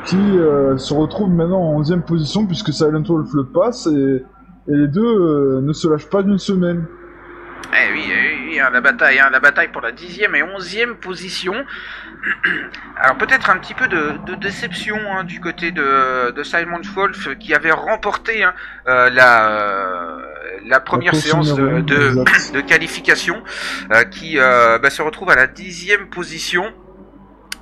qui se retrouve maintenant en 11e position, puisque Silent Wolf le passe, et les deux ne se lâchent pas d'une semelle.
Eh oui, la bataille pour la 10e et 11e position. Alors peut-être un petit peu de déception du côté de Silent Wolf, qui avait remporté la première séance de qualification, qui se retrouve à la 10e position,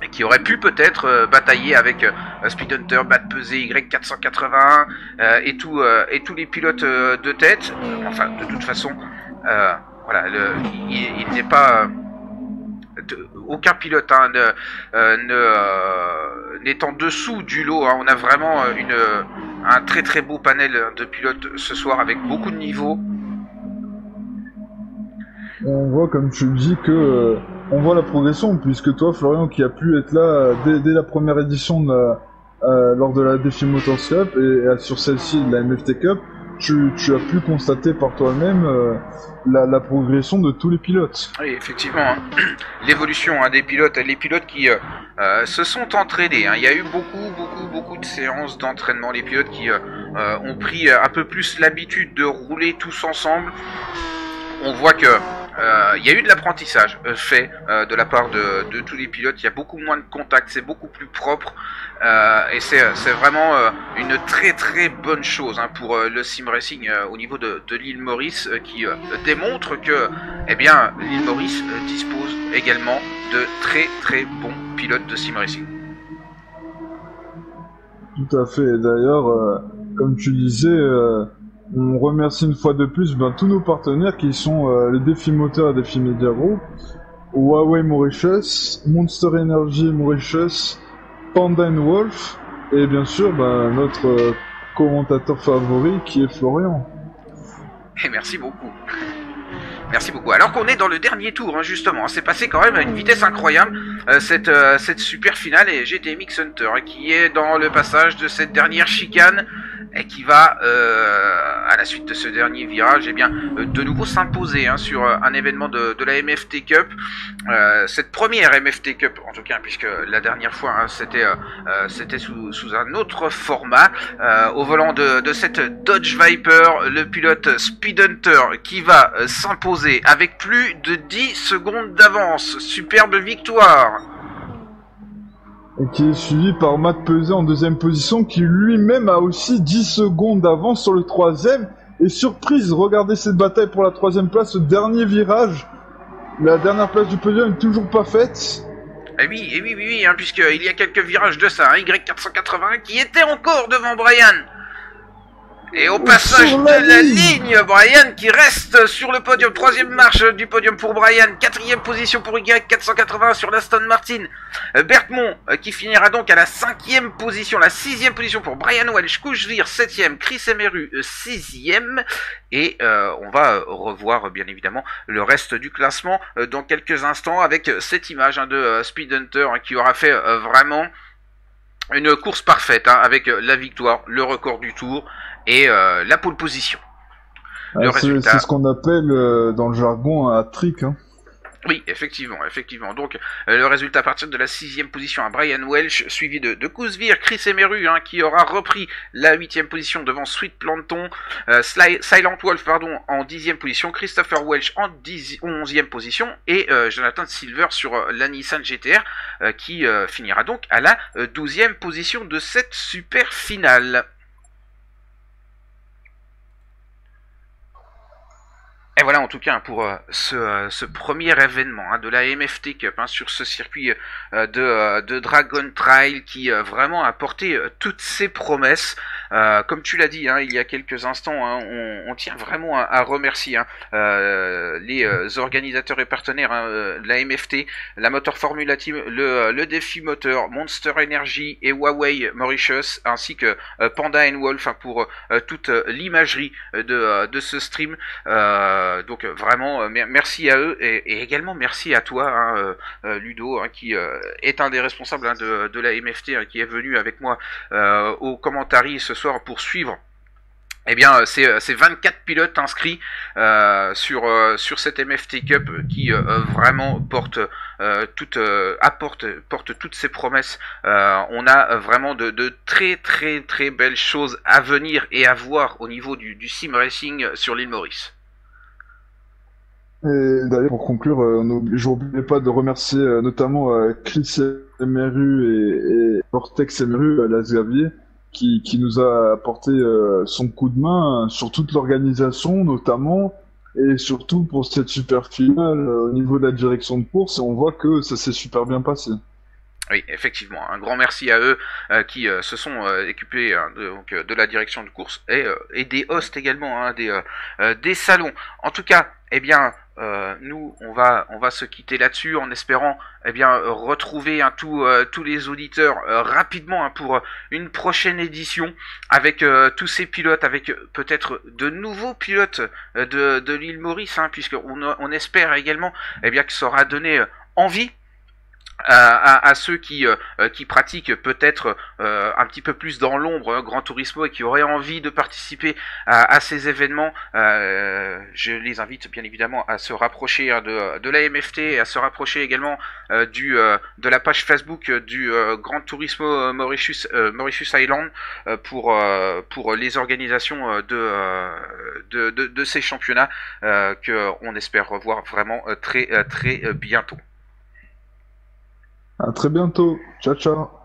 et qui aurait pu peut-être batailler avec Speed Hunter, Bad Pesé, Y481 et tous les pilotes de tête. Enfin, de toute façon, voilà, il n'est pas aucun pilote n'est en dessous du lot. On a vraiment un très très beau panel de pilotes ce soir, avec beaucoup de niveaux.
On voit, comme tu le dis, que on voit la progression, puisque toi, Florian, qui a pu être là dès la première édition lors de la Défi Motors Cup et sur celle-ci de la MFT Cup, tu as pu constater par toi-même la progression de tous les pilotes.
Oui, effectivement, l'évolution des pilotes, les pilotes qui se sont entraînés. Il y a eu beaucoup de séances d'entraînement. Les pilotes qui ont pris un peu plus l'habitude de rouler tous ensemble. On voit que il y a eu de l'apprentissage fait de la part de tous les pilotes. Il y a beaucoup moins de contacts, c'est beaucoup plus propre, et c'est vraiment une très très bonne chose pour le sim racing au niveau de l'île Maurice, qui démontre que l'île Maurice dispose également de très très bons pilotes de sim racing.
Tout à fait. D'ailleurs, comme tu disais, on remercie une fois de plus tous nos partenaires, qui sont les Défi Moteur et Défi Media Group, Huawei Mauritius, Monster Energy Mauritius, Panda Wolf, et bien sûr notre commentateur favori, qui est Florian.
Et merci beaucoup. Merci beaucoup. Alors qu'on est dans le dernier tour, justement, c'est passé quand même à une vitesse incroyable, cette super finale, et GTMX Hunter qui est dans le passage de cette dernière chicane, et qui va, à la suite de ce dernier virage, de nouveau s'imposer sur un événement de la MFT Cup, cette première MFT Cup en tout cas, puisque la dernière fois c'était sous un autre format, au volant de cette Dodge Viper, le pilote Speed Hunter, qui va s'imposer avec plus de 10 secondes d'avance. Superbe victoire!
Et qui est suivi par Matt Pesé en 2e position, qui lui-même a aussi 10 secondes d'avance sur le 3e. Et surprise, regardez cette bataille pour la 3e place, le dernier virage. La dernière place du podium n'est toujours pas faite.
Et oui, puisqu'il y a quelques virages de ça, Y481 qui était encore devant Brian. Et au passage de la ligne, Brian qui reste sur le podium. 3e marche du podium pour Brian. 4e position pour Y480 sur l'Aston Martin. Berthmont qui finira donc à la 5e position. La 6e position pour Brian Welch. Couchevire 7e. Chris Emeru 6e. Et on va revoir bien évidemment le reste du classement dans quelques instants, avec cette image de Speed Hunter qui aura fait vraiment une course parfaite, avec la victoire, le record du tour et la pole position.
C'est ce qu'on appelle dans le jargon un hat-trick.
Oui, effectivement, effectivement. Donc, le résultat à partir de la 6e position à Brian Welch, suivi de Kouzvir, Chris Emeru, hein, qui aura repris la 8e position devant Sweet Planton, Silent Wolf, pardon, en 10e position, Christopher Welch en 11e position, et Jonathan Silver sur la Nissan GTR, qui finira donc à la 12e position de cette super finale. Et voilà en tout cas pour ce premier événement hein, de la MFT Cup hein, sur ce circuit de Dragon Trail qui vraiment a porté toutes ses promesses. Comme tu l'as dit hein, il y a quelques instants, hein, on tient vraiment à remercier hein, les organisateurs et partenaires hein, de la MFT, la Motor Formula Team, le Défi Moteur, Monster Energy et Huawei Mauritius, ainsi que Panda and Wolf hein, pour toute l'imagerie de ce stream. Donc vraiment merci à eux et également merci à toi hein, Ludo hein, qui est un des responsables hein, de la MFT hein, qui est venu avec moi au commentary ce soir pour suivre. Eh bien, c'est 24 pilotes inscrits sur cette MFT Cup qui vraiment porte toutes ses promesses. On a vraiment de très très très belles choses à venir et à voir au niveau du sim racing sur l'île Maurice.
Et d'ailleurs, pour conclure, j'oubliais pas de remercier notamment Chris Emeru et Vortex Emeru, Las Xavier, qui nous a apporté son coup de main sur toute l'organisation, notamment, et surtout pour cette super finale au niveau de la direction de course. Et on voit que ça s'est super bien passé.
Oui, effectivement, un grand merci à eux qui se sont occupés hein, de la direction de course et des hosts également, hein, des salons. En tout cas, eh bien, nous, on va se quitter là-dessus en espérant eh bien, retrouver hein, tous les auditeurs rapidement hein, pour une prochaine édition avec tous ces pilotes, avec peut-être de nouveaux pilotes de l'île Maurice, hein, puisqu'on espère également eh bien, que ça aura donné envie à ceux qui pratiquent peut-être un petit peu plus dans l'ombre hein, Gran Turismo et qui auraient envie de participer à ces événements. Je les invite bien évidemment à se rapprocher hein, de la MFT et à se rapprocher également de la page Facebook du Gran Turismo Mauritius Island pour les organisations de ces championnats qu'on espère revoir vraiment très bientôt.
À très bientôt. Ciao, ciao.